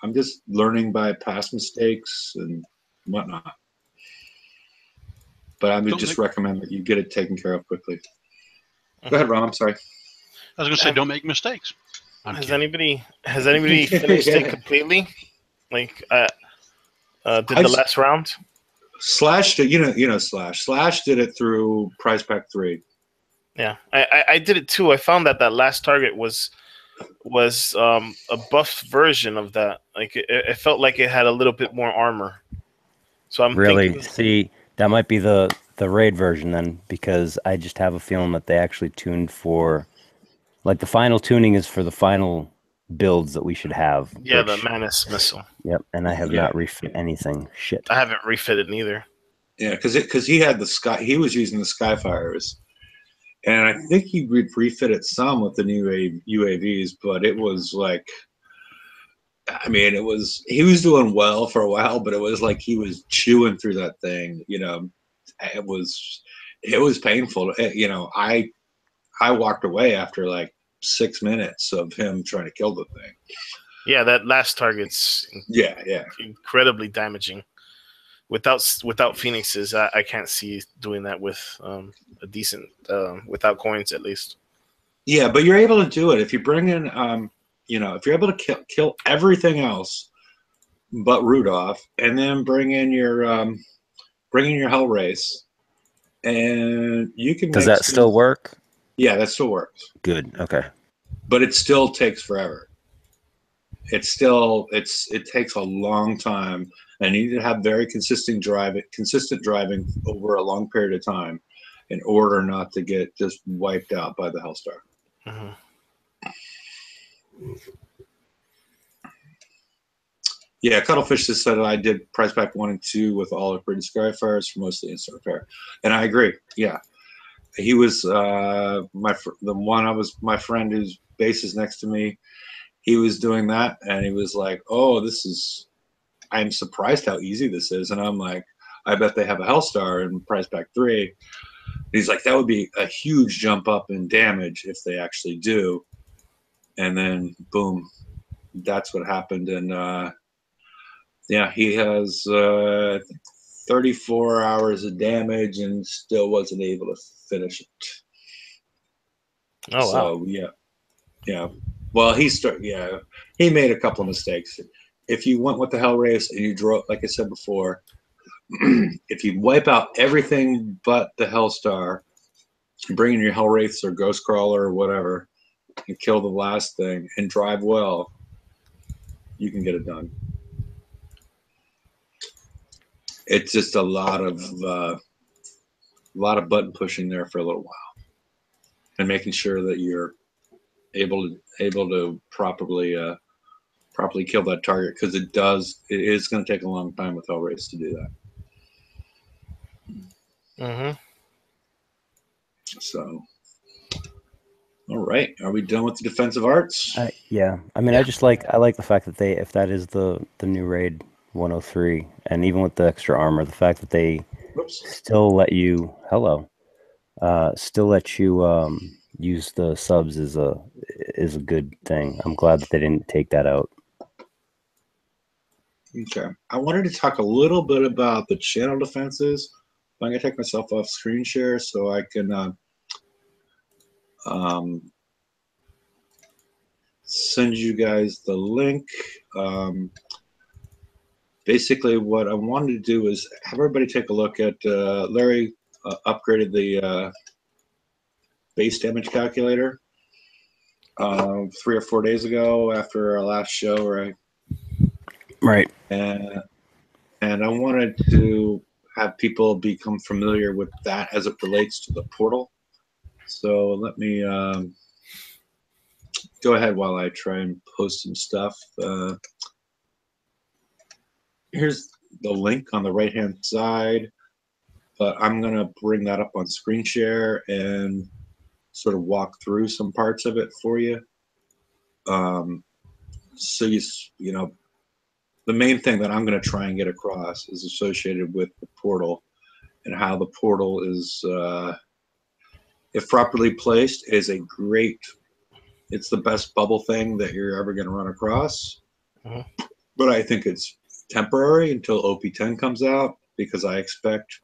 [SPEAKER 1] I'm just learning by past mistakes and whatnot. But I would just recommend that you get it taken care of quickly. Go ahead, Ron. I'm sorry.
[SPEAKER 4] I was going to say, don't make mistakes.
[SPEAKER 2] Has anybody finished it completely? Like, did the last round?
[SPEAKER 1] Slash did, Slash did it through Prize Pack 3.
[SPEAKER 2] Yeah, I did it too. I found that last target was a buffed version of that. Like it felt like it had a little bit more armor. So I'm
[SPEAKER 3] really see that might be the raid version then, because I just have a feeling that they actually tuned for, like, the final tuning is for the final builds that we should have.
[SPEAKER 2] Yeah, the Manus missile.
[SPEAKER 3] Yep, and I have not refit anything. Shit.
[SPEAKER 2] I haven't refitted neither.
[SPEAKER 1] Yeah, because he had he was using the Skyfires, and I think he refitted some with the new UAVs, but it was like, I mean, he was doing well for a while, but it was like he was chewing through that thing. It was painful. I walked away after like 6 minutes of him trying to kill the thing.
[SPEAKER 2] Yeah, that last target's incredibly damaging. Without Phoenixes, I can't see doing that with a decent without coins at least.
[SPEAKER 1] Yeah, but you're able to do it if you bring in if you're able to kill everything else but Rudolph, and then bring in your Hell Race, and you can.
[SPEAKER 3] Does that still work?
[SPEAKER 1] Yeah, that still works.
[SPEAKER 3] Good. Okay.
[SPEAKER 1] But it still takes forever. It takes a long time, and you need to have very consistent driving over a long period of time in order not to get just wiped out by the Hellstar.
[SPEAKER 2] Mm-hmm.
[SPEAKER 1] Yeah, Cuttlefish just said I did Prize Pack 1 and 2 with all upgraded Skyfires for mostly instant repair, and I agree. Yeah, he was my friend whose base is next to me. He was doing that, and he was like, "Oh, I'm surprised how easy this is." And I'm like, "I bet they have a Hellstar in Prize Pack 3." And he's like, "That would be a huge jump up in damage if they actually do." And then, boom, that's what happened. And he has 34 hours of damage and still wasn't able to finish it.
[SPEAKER 2] Oh, wow.
[SPEAKER 1] So, yeah. Well, he made a couple of mistakes. If you went with the Hell Race and you draw, like I said before, if you wipe out everything but the Hellstar, bring in your Hell Wraiths or Ghost Crawler or whatever, and kill the last thing and drive well, you can get it done. It's just a lot of button pushing there for a little while, and making sure that you're able to properly kill that target, because it is going to take a long time with Hell Race to do that.
[SPEAKER 2] Mm-hmm.
[SPEAKER 1] So, all right, are we done with the defensive arts?
[SPEAKER 3] Yeah. I mean, I like the fact that if that is the new raid 103, and even with the extra armor, the fact that they still let you use the subs is a good thing. I'm glad that they didn't take that out.
[SPEAKER 1] Okay, I wanted to talk a little bit about the channel defenses. I'm gonna take myself off screen share so I can send you guys the link. Basically, what I wanted to do is have everybody take a look at Larry upgraded the base damage calculator 3 or 4 days ago after our last show, right?
[SPEAKER 3] Right.
[SPEAKER 1] And I wanted to have people become familiar with that as it relates to the portal. So let me go ahead while I try and post some stuff. here's the link on the right-hand side, but I'm going to bring that up on screen share and sort of walk through some parts of it for you. So you know, the main thing that I'm going to try and get across is associated with the portal and how the portal is, if properly placed, is a great, it's the best bubble thing that you're ever going to run across. But I think it's temporary until OP10 comes out, because I expect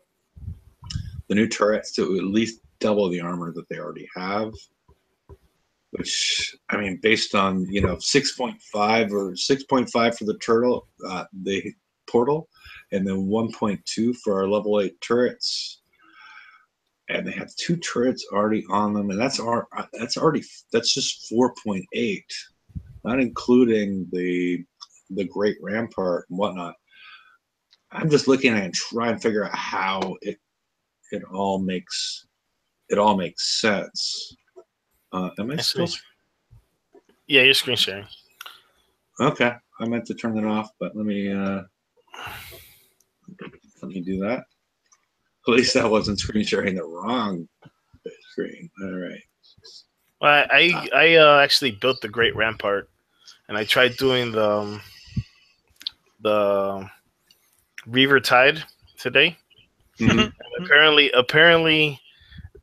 [SPEAKER 1] the new turrets to at least double the armor that they already have. Which, I mean, based on, you know, 6.5 or 6.5 for the the portal, and then 1.2 for our level 8 turrets, and they have 2 turrets already on them, and that's just 4.8, not including the Great Rampart and whatnot. I'm just looking at it and trying to figure out how it all makes sense. Am I still?
[SPEAKER 2] Yeah, you're screen sharing.
[SPEAKER 1] Okay, I meant to turn it off, but let me do that. At least I wasn't screen sharing the wrong screen. All right.
[SPEAKER 2] Well, I actually built the Great Rampart, and I tried doing the Reaver Tide today.
[SPEAKER 1] Mm-hmm.
[SPEAKER 2] And apparently,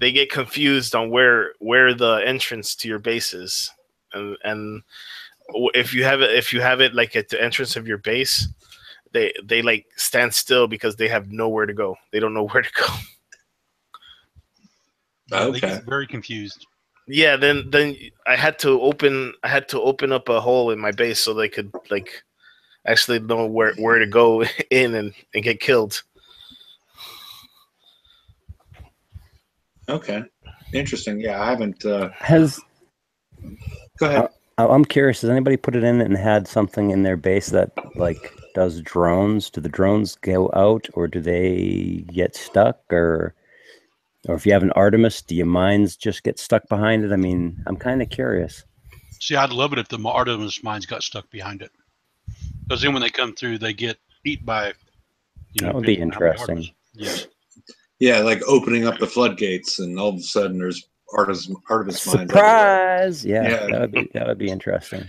[SPEAKER 2] they get confused on where the entrance to your base is, and if you have it like at the entrance of your base, they like stand still because they have nowhere to go. They don't know where to go.
[SPEAKER 4] Yeah, they get very confused.
[SPEAKER 2] Yeah, then I had to open up a hole in my base so they could like actually know where to go in and get killed.
[SPEAKER 1] Okay, interesting. Yeah, I haven't. Go ahead.
[SPEAKER 3] I'm curious. Has anybody put it in and had something in their base that like does drones? Do the drones go out, or do they get stuck, or if you have an Artemis, do your mines just get stuck behind it? I mean, I'm kind of curious.
[SPEAKER 4] See, I'd love it if the Artemis mines got stuck behind it, because then when they come through, they get eat by. You know,
[SPEAKER 3] that would be interesting.
[SPEAKER 4] Yes.
[SPEAKER 1] Yeah, like opening up the floodgates, and all of a sudden there's Artemis mines.
[SPEAKER 3] Surprise! Yeah, that would be interesting.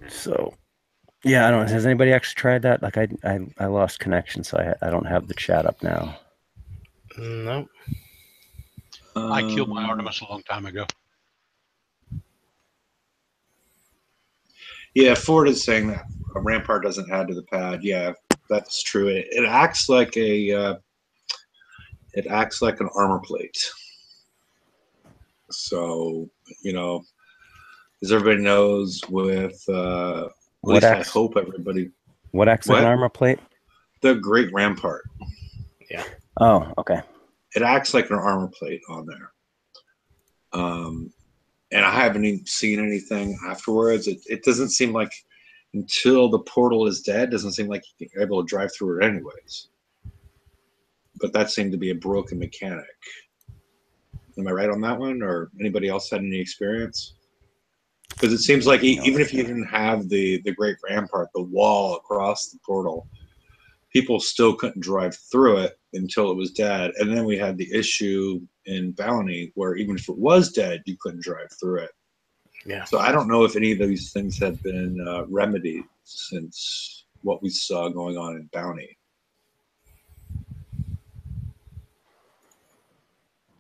[SPEAKER 3] So, yeah, I don't know. Has anybody actually tried that? Like, I lost connection, so I don't have the chat up now.
[SPEAKER 2] No.
[SPEAKER 4] I killed my Artemis a long time ago.
[SPEAKER 1] Yeah, Ford is saying that a Rampart doesn't add to the pad. Yeah, that's true. It acts like an armor plate. So, you know, as everybody knows, with at least I hope everybody.
[SPEAKER 3] What acts like an armor plate?
[SPEAKER 1] The Great Rampart.
[SPEAKER 2] Yeah.
[SPEAKER 3] Oh, okay.
[SPEAKER 1] It acts like an armor plate on there. And I haven't even seen anything afterwards. It doesn't seem like, until the portal is dead, doesn't seem like you're able to drive through it anyways. But that seemed to be a broken mechanic. Am I right on that one, or anybody else had any experience? Because it seems like even if you didn't have the Great Rampart, the wall across the portal, people still couldn't drive through it until it was dead. And then we had the issue in Bounty where even if it was dead, you couldn't drive through it.
[SPEAKER 2] Yeah.
[SPEAKER 1] So I don't know if any of these things have been remedied since what we saw going on in Bounty.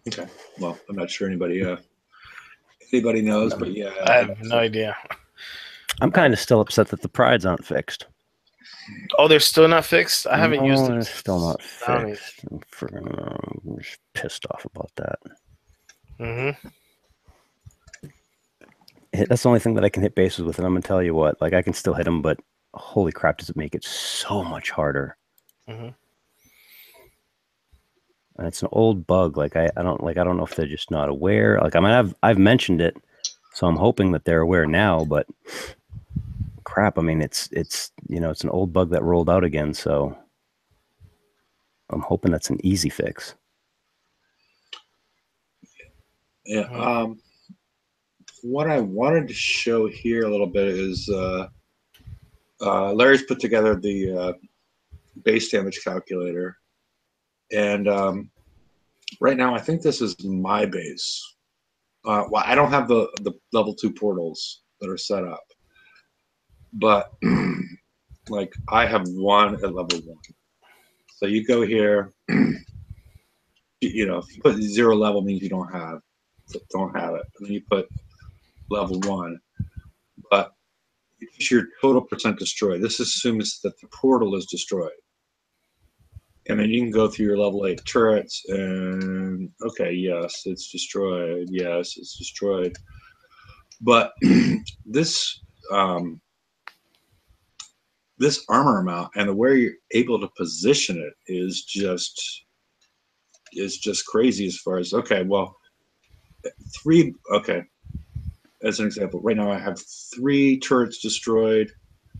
[SPEAKER 1] Okay. Well, I'm not sure anybody knows, but yeah.
[SPEAKER 2] I have no idea.
[SPEAKER 3] I'm kind of still upset that the prides aren't fixed.
[SPEAKER 2] Oh, they're still not fixed? I haven't used them.
[SPEAKER 3] They're still not fixed. I'm just pissed off about that.
[SPEAKER 2] Mm-hmm.
[SPEAKER 3] That's the only thing that I can hit bases with, and I'm gonna tell you what. Like, I can still hit them, but holy crap, does it make it so much harder?
[SPEAKER 2] Mm-hmm.
[SPEAKER 3] And it's an old bug. Like, I don't know if they're just not aware. Like, I mean, I've mentioned it, so I'm hoping that they're aware now. But crap, I mean, it's you know, it's an old bug that rolled out again. So I'm hoping that's an easy fix.
[SPEAKER 1] Yeah. what I wanted to show here a little bit is Larry's put together the base damage calculator, and right now I think this is my base. Well, I don't have the level 2 portals that are set up, but like I have one at level 1. So you go here, you know, if you put 0 level means you don't have it, and then you put level 1, but it's your total percent destroyed. This assumes that the portal is destroyed. And then you can go through your level 8 turrets and, okay, yes, it's destroyed. Yes, it's destroyed. But this this armor amount and the way you're able to position it is just crazy as far as, okay, well, as an example, right now I have 3 turrets destroyed.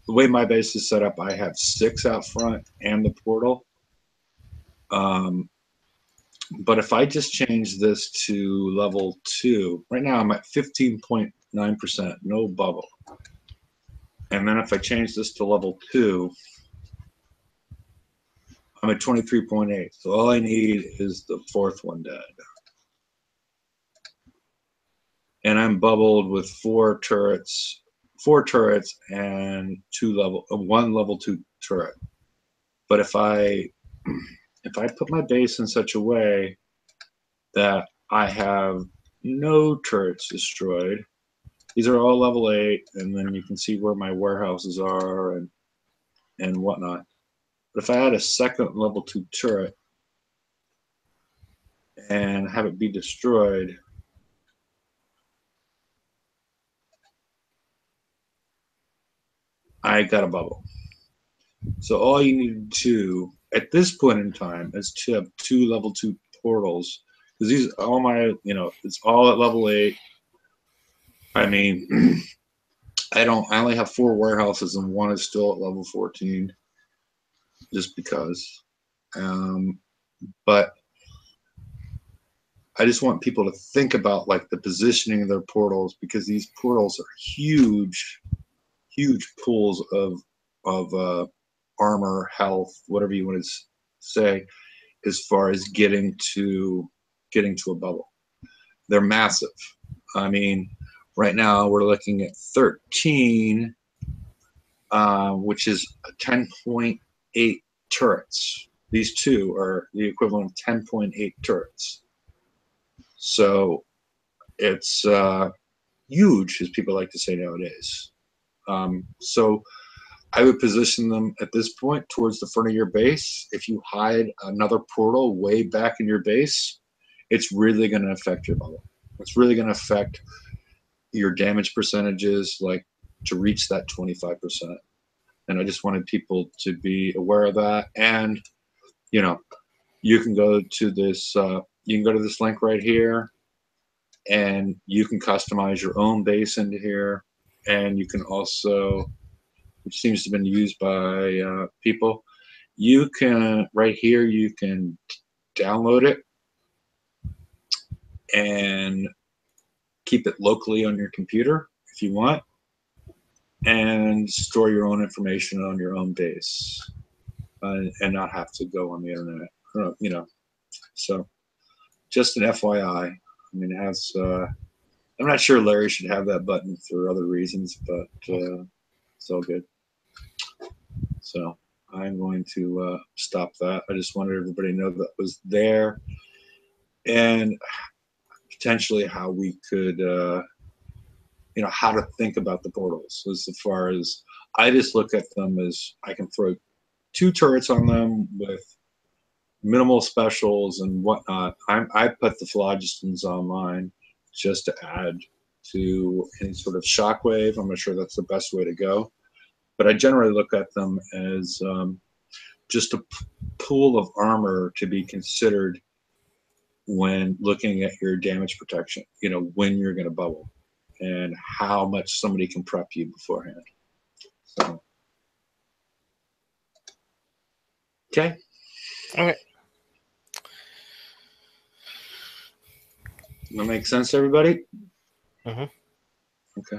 [SPEAKER 1] The way my base is set up, I have 6 out front and the portal. But if I just change this to level 2, right now I'm at 15.9%, no bubble. And then if I change this to level 2, I'm at 23.8. So all I need is the 4th one dead. And I'm bubbled with 4 turrets and 1 level 2 turret. But if I put my base in such a way that I have no turrets destroyed, these are all level 8, and then you can see where my warehouses are and whatnot. But if I add a second level 2 turret and have it be destroyed, I got a bubble. So all you need to do at this point in time is to have 2 level 2 portals, because these are all my, you know, it's all at level 8. I mean, I only have 4 warehouses and 1 is still at level 14, just because. But I just want people to think about like the positioning of their portals, because these portals are huge pools of armor, health, whatever you want to say, as far as getting to a bubble. They're massive. I mean, right now we're looking at 13, which is 10.8 turrets. These 2 are the equivalent of 10.8 turrets. So it's huge, as people like to say nowadays. So I would position them at this point towards the front of your base. If you hide another portal way back in your base, it's really going to affect your bubble. It's really going to affect your damage percentages, like to reach that 25%. And I just wanted people to be aware of that. And, you know, you can go to this link right here, and you can customize your own base into here. And you can also, which seems to have been used by people, you can, right here, you can download it and keep it locally on your computer if you want, and store your own information on your own base, and not have to go on the internet, you know. So just an FYI. I mean, it has, I'm not sure Larry should have that button for other reasons, but it's all good. So I'm going to stop that. I just wanted everybody to know that was there, and potentially how we could, you know, how to think about the portals. As far as, I just look at them as I can throw 2 turrets on them with minimal specials and whatnot. I put the phlogistons on mine just to add to any sort of shockwave. I'm not sure that's the best way to go, but I generally look at them as just a pool of armor to be considered when looking at your damage protection, you know, when you're going to bubble and how much somebody can prep you beforehand. So, okay.
[SPEAKER 2] Okay.
[SPEAKER 1] That make sense, everybody?
[SPEAKER 2] Mm-hmm.
[SPEAKER 1] Okay.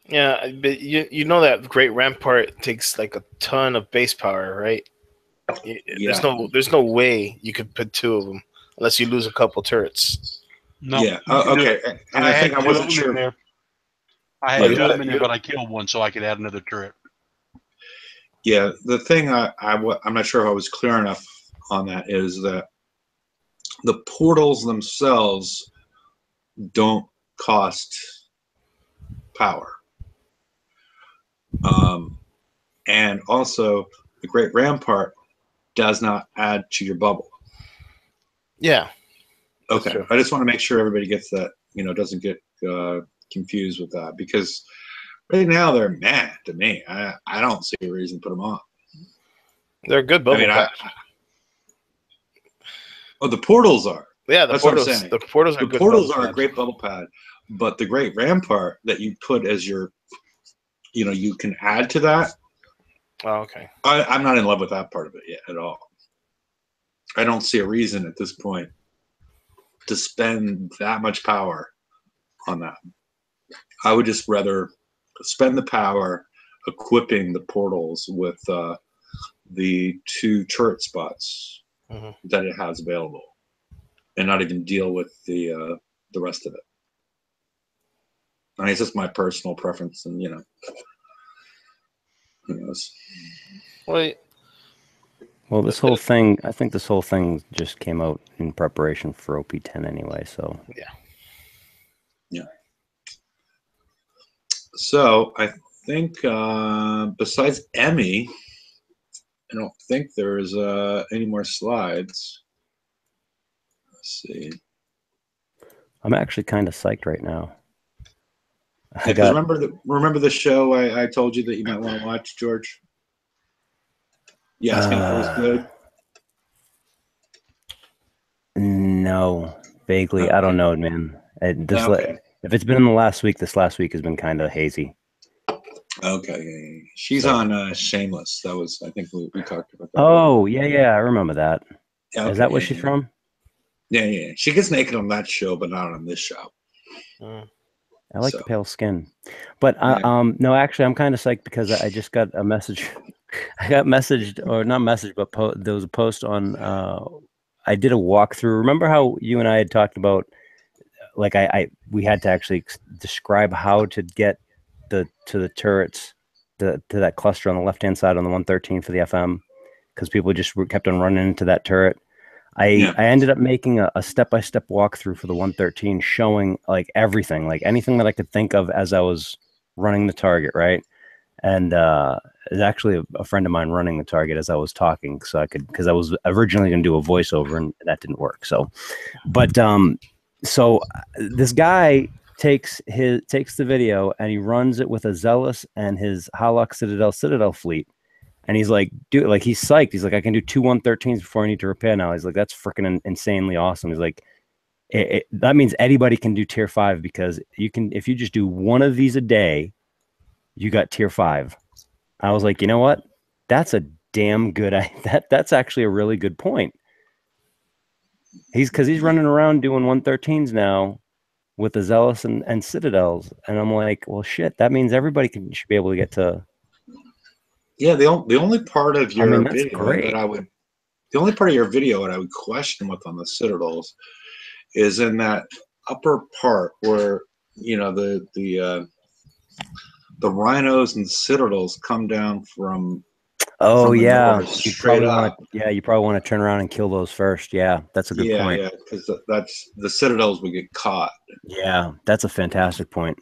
[SPEAKER 2] Yeah, but you know that Great Rampart takes like a ton of base power, right?
[SPEAKER 1] Yeah.
[SPEAKER 2] There's no way you could put 2 of them unless you lose a couple turrets.
[SPEAKER 4] No.
[SPEAKER 1] Yeah. Okay. And I think I wasn't sure.
[SPEAKER 4] There. I had 2 of them in there, but I killed one so I could add another turret.
[SPEAKER 1] Yeah. The thing I'm not sure if I was clear enough on that is that the portals themselves don't cost power. And also the Great Rampart does not add to your bubble.
[SPEAKER 2] Yeah.
[SPEAKER 1] Okay. I just want to make sure everybody gets that, doesn't get confused with that, because right now they're mad to me. I don't see a reason to put them on.
[SPEAKER 2] They're a good bubble pack.
[SPEAKER 1] The portals are.
[SPEAKER 2] Yeah,
[SPEAKER 1] that's what I'm saying.
[SPEAKER 2] The portals are
[SPEAKER 1] the
[SPEAKER 2] good
[SPEAKER 1] portals
[SPEAKER 2] bubble
[SPEAKER 1] are
[SPEAKER 2] pad.
[SPEAKER 1] a great bubble pad, but the Great Rampart that you put as your, you can add to that.
[SPEAKER 2] Oh, okay.
[SPEAKER 1] I'm not in love with that part of it yet at all. I don't see a reason at this point to spend that much power on that. I would just rather spend the power equipping the portals with the 2 turret spots that it has available, and not even deal with the rest of it. I mean, it's just my personal preference, and who knows.
[SPEAKER 3] Well, this whole thing, I think this whole thing just came out in preparation for OP10 anyway, so.
[SPEAKER 1] Yeah. So I think besides Emmy, I don't think there's any more slides. Let's see.
[SPEAKER 3] I'm actually kind of psyched right now.
[SPEAKER 1] Remember the show I told you that you might want to watch, George? Yes, it was good.
[SPEAKER 3] No, vaguely.
[SPEAKER 1] Okay.
[SPEAKER 3] I don't know, man. If it's been in the last week, this last week has been kind of hazy.
[SPEAKER 1] Okay, she's on Shameless. That was, I think we talked about that.
[SPEAKER 3] Oh, yeah, I remember that.
[SPEAKER 1] Okay,
[SPEAKER 3] is that where she's from?
[SPEAKER 1] Yeah. She gets naked on that show, but not on this show.
[SPEAKER 3] I like the pale skin, but no, actually, I'm kind of psyched because I just got a message. I got messaged, or not messaged, but there was a post on. I did a walkthrough. Remember how you and I had talked about, like we had to actually describe how to get to the turrets, to that cluster on the left hand side on the 113 for the FM, because people just kept on running into that turret. I ended up making a step-by-step walkthrough for the 113, showing like everything, like anything that I could think of as I was running the target, right? And it's actually a friend of mine running the target as I was talking, so I could, because I was originally going to do a voiceover and that didn't work. So, but so this guy takes the video and he runs it with a Zealous and his Halak Citadel fleet. And he's like, dude, like he's psyched. He's like, I can do 2 113s before I need to repair now. He's like, that's freaking insanely awesome. He's like, that means anybody can do tier 5, because you can, if you just do one of these a day, you got tier 5. I was like, you know what? That's a damn good. That's actually a really good point. He's running around doing 113s now with the Zealous and Citadels, and I'm like, well, shit. That means everybody should be able to get to.
[SPEAKER 1] Yeah, the only part of your video
[SPEAKER 3] great.
[SPEAKER 1] that the only part of your video that I would question with on the Citadels is in that upper part where the Rhinos and Citadels come down from.
[SPEAKER 3] Oh yeah,
[SPEAKER 1] you probably
[SPEAKER 3] want to turn around and kill those first. Yeah, that's a good point.
[SPEAKER 1] Yeah, because that's the Citadels would get caught.
[SPEAKER 3] Yeah, that's a fantastic point.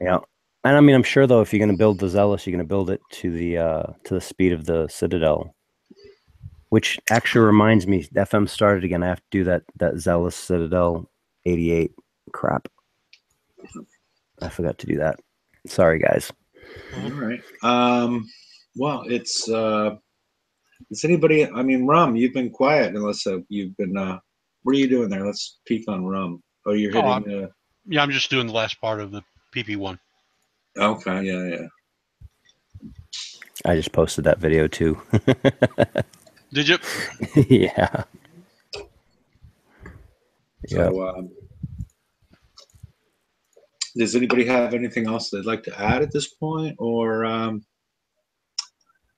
[SPEAKER 3] Yeah. And I mean, I'm sure though, if you're going to build the Zealous, you're going to build it to the speed of the Citadel, which actually reminds me, FM started again. I have to do that Zealous Citadel 88 crap. I forgot to do that. Sorry, guys.
[SPEAKER 1] All right. Well, it's anybody? I mean, Rum, you've been quiet unless you've been. What are you doing there? Let's peek on Rum. Oh, you're hitting.
[SPEAKER 4] Yeah, I'm just doing the last part of the PP1.
[SPEAKER 1] Okay, yeah.
[SPEAKER 3] I just posted that video too.
[SPEAKER 4] Did you?
[SPEAKER 3] Yeah.
[SPEAKER 1] So, does anybody have anything else they'd like to add at this point, or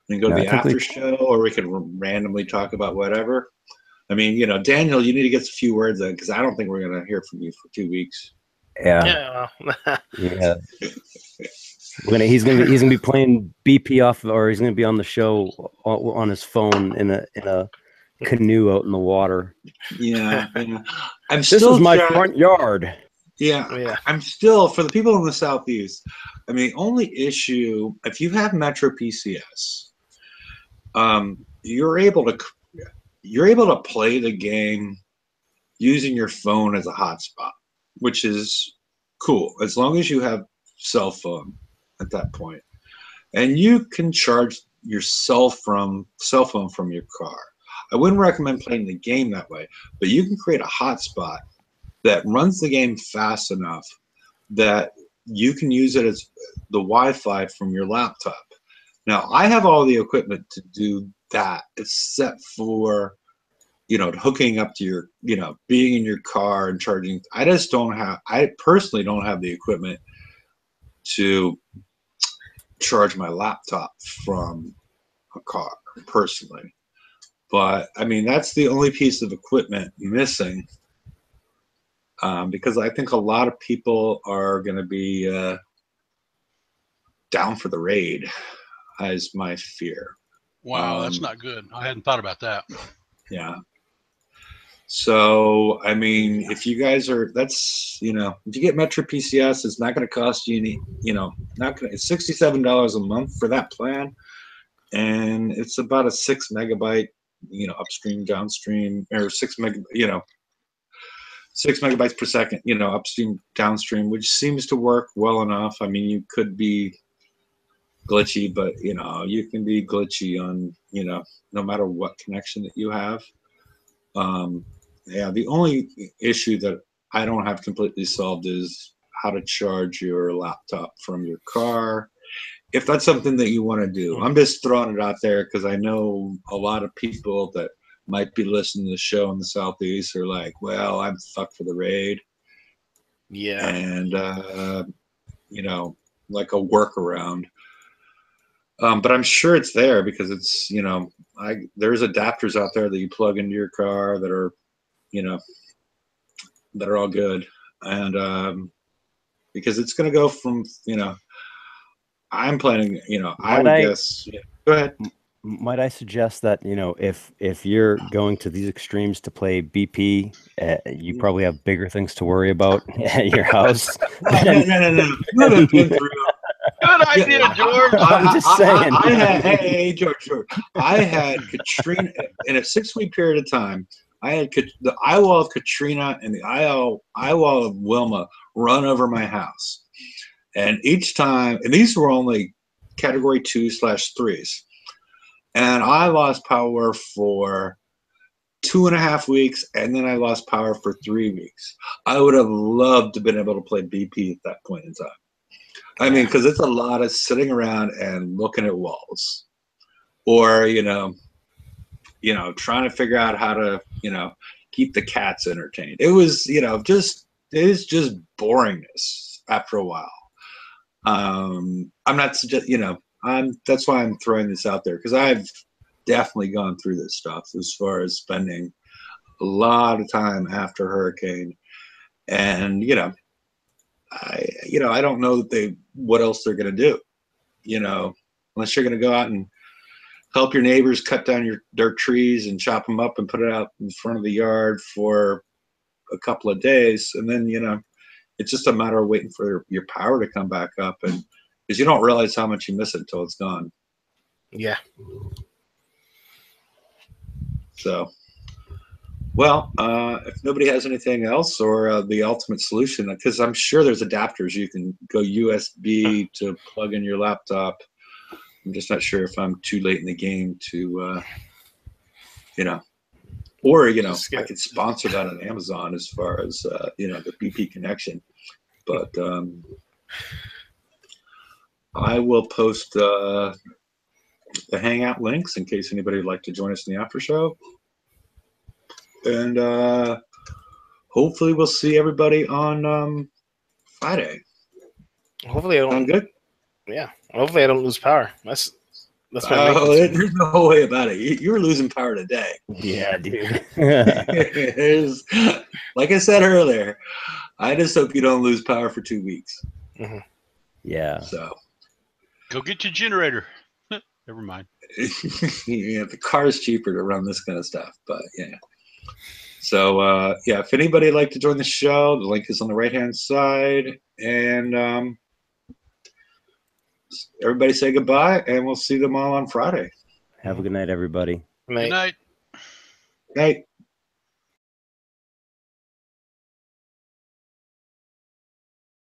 [SPEAKER 1] we can go to the after show, or we can randomly talk about whatever? I mean, Daniel, you need to get a few words in, because I don't think we're going to hear from you for 2 weeks.
[SPEAKER 3] Yeah. He's gonna be playing BP off, or he's gonna be on the show on his phone in a canoe out in the water.
[SPEAKER 1] Yeah.
[SPEAKER 3] This is my front yard.
[SPEAKER 1] Yeah. I'm still, for the people in the Southeast, I mean, only issue, if you have Metro PCS, you're able to play the game using your phone as a hotspot, which is cool, as long as you have cell phone at that point. And you can charge your cell phone from your car. I wouldn't recommend playing the game that way, but you can create a hotspot that runs the game fast enough that you can use it as the Wi-Fi from your laptop. Now, I have all the equipment to do that, except for, hooking up to your, being in your car and charging. I personally don't have the equipment to charge my laptop from a car, personally. But, I mean, that's the only piece of equipment missing. Because I think a lot of people are going to be down for the raid, is my fear.
[SPEAKER 4] Wow, that's not good. I hadn't thought about that.
[SPEAKER 1] Yeah. So, I mean, if you guys are, if you get Metro PCS, it's not going to cost you any, it's $67 a month for that plan. And it's about a 6 megabyte, upstream, downstream, or 6 megabytes per second, upstream, downstream, which seems to work well enough. I mean, you could be glitchy, but, you can be glitchy on, no matter what connection that you have. The only issue that I don't have completely solved is how to charge your laptop from your car. If that's something that you want to do, I'm just throwing it out there because I know a lot of people that might be listening to the show in the Southeast are like, well, I'm fucked for the raid.
[SPEAKER 2] Yeah.
[SPEAKER 1] And, like a workaround. But I'm sure it's there because it's, there's adapters out there that you plug into your car that are, that are all good. And because it's going to go from, I'm planning, I would guess. Yeah. Go ahead.
[SPEAKER 3] Might I suggest that, if you're going to these extremes to play BP, you probably have bigger things to worry about at your house.
[SPEAKER 1] No.
[SPEAKER 4] Good idea, George.
[SPEAKER 3] I'm just saying.
[SPEAKER 1] George. I had Katrina in a 6-week period of time. I had the eye wall of Katrina and the eye wall of Wilma run over my house. And each time, and these were only category 2/3s. And I lost power for 2.5 weeks, and then I lost power for 3 weeks. I would have loved to have been able to play BP at that point in time. I mean, because it's a lot of sitting around and looking at walls, or trying to figure out how to keep the cats entertained. It was just boringness after a while. I'm not that's why I'm throwing this out there, because I've definitely gone through this stuff as far as spending a lot of time after hurricane, and I don't know what else they're going to do, unless you're going to go out and help your neighbors cut down their trees and chop them up and put it out in front of the yard for a couple of days. And then, it's just a matter of waiting for your power to come back up, and because you don't realize how much you miss it until it's gone.
[SPEAKER 2] Yeah.
[SPEAKER 1] So, well, if nobody has anything else, or the ultimate solution, because I'm sure there's adapters you can go USB to plug in your laptop. I'm just not sure if I'm too late in the game to, or, I could sponsor that on Amazon as far as, the BP connection. But I will post the Hangout links in case anybody would like to join us in the after show. And hopefully we'll see everybody on Friday.
[SPEAKER 2] Hopefully I don't.
[SPEAKER 1] Sound good?
[SPEAKER 2] Yeah. Hopefully I don't lose power. That's my main
[SPEAKER 1] Oh,
[SPEAKER 2] concern.
[SPEAKER 1] there's no way about it. You were losing power today.
[SPEAKER 3] Yeah, dude.
[SPEAKER 1] Like I said earlier, I just hope you don't lose power for 2 weeks.
[SPEAKER 2] Mm-hmm.
[SPEAKER 3] Yeah.
[SPEAKER 1] So
[SPEAKER 4] Go get your generator. Never mind.
[SPEAKER 1] yeah, the car is cheaper to run this kind of stuff, but yeah. So yeah, if anybody would like to join the show, the link is on the right-hand side, and everybody say goodbye, and we'll see them all on Friday.
[SPEAKER 3] Have a good night, everybody.
[SPEAKER 2] Good night.
[SPEAKER 4] Good night.
[SPEAKER 1] Night.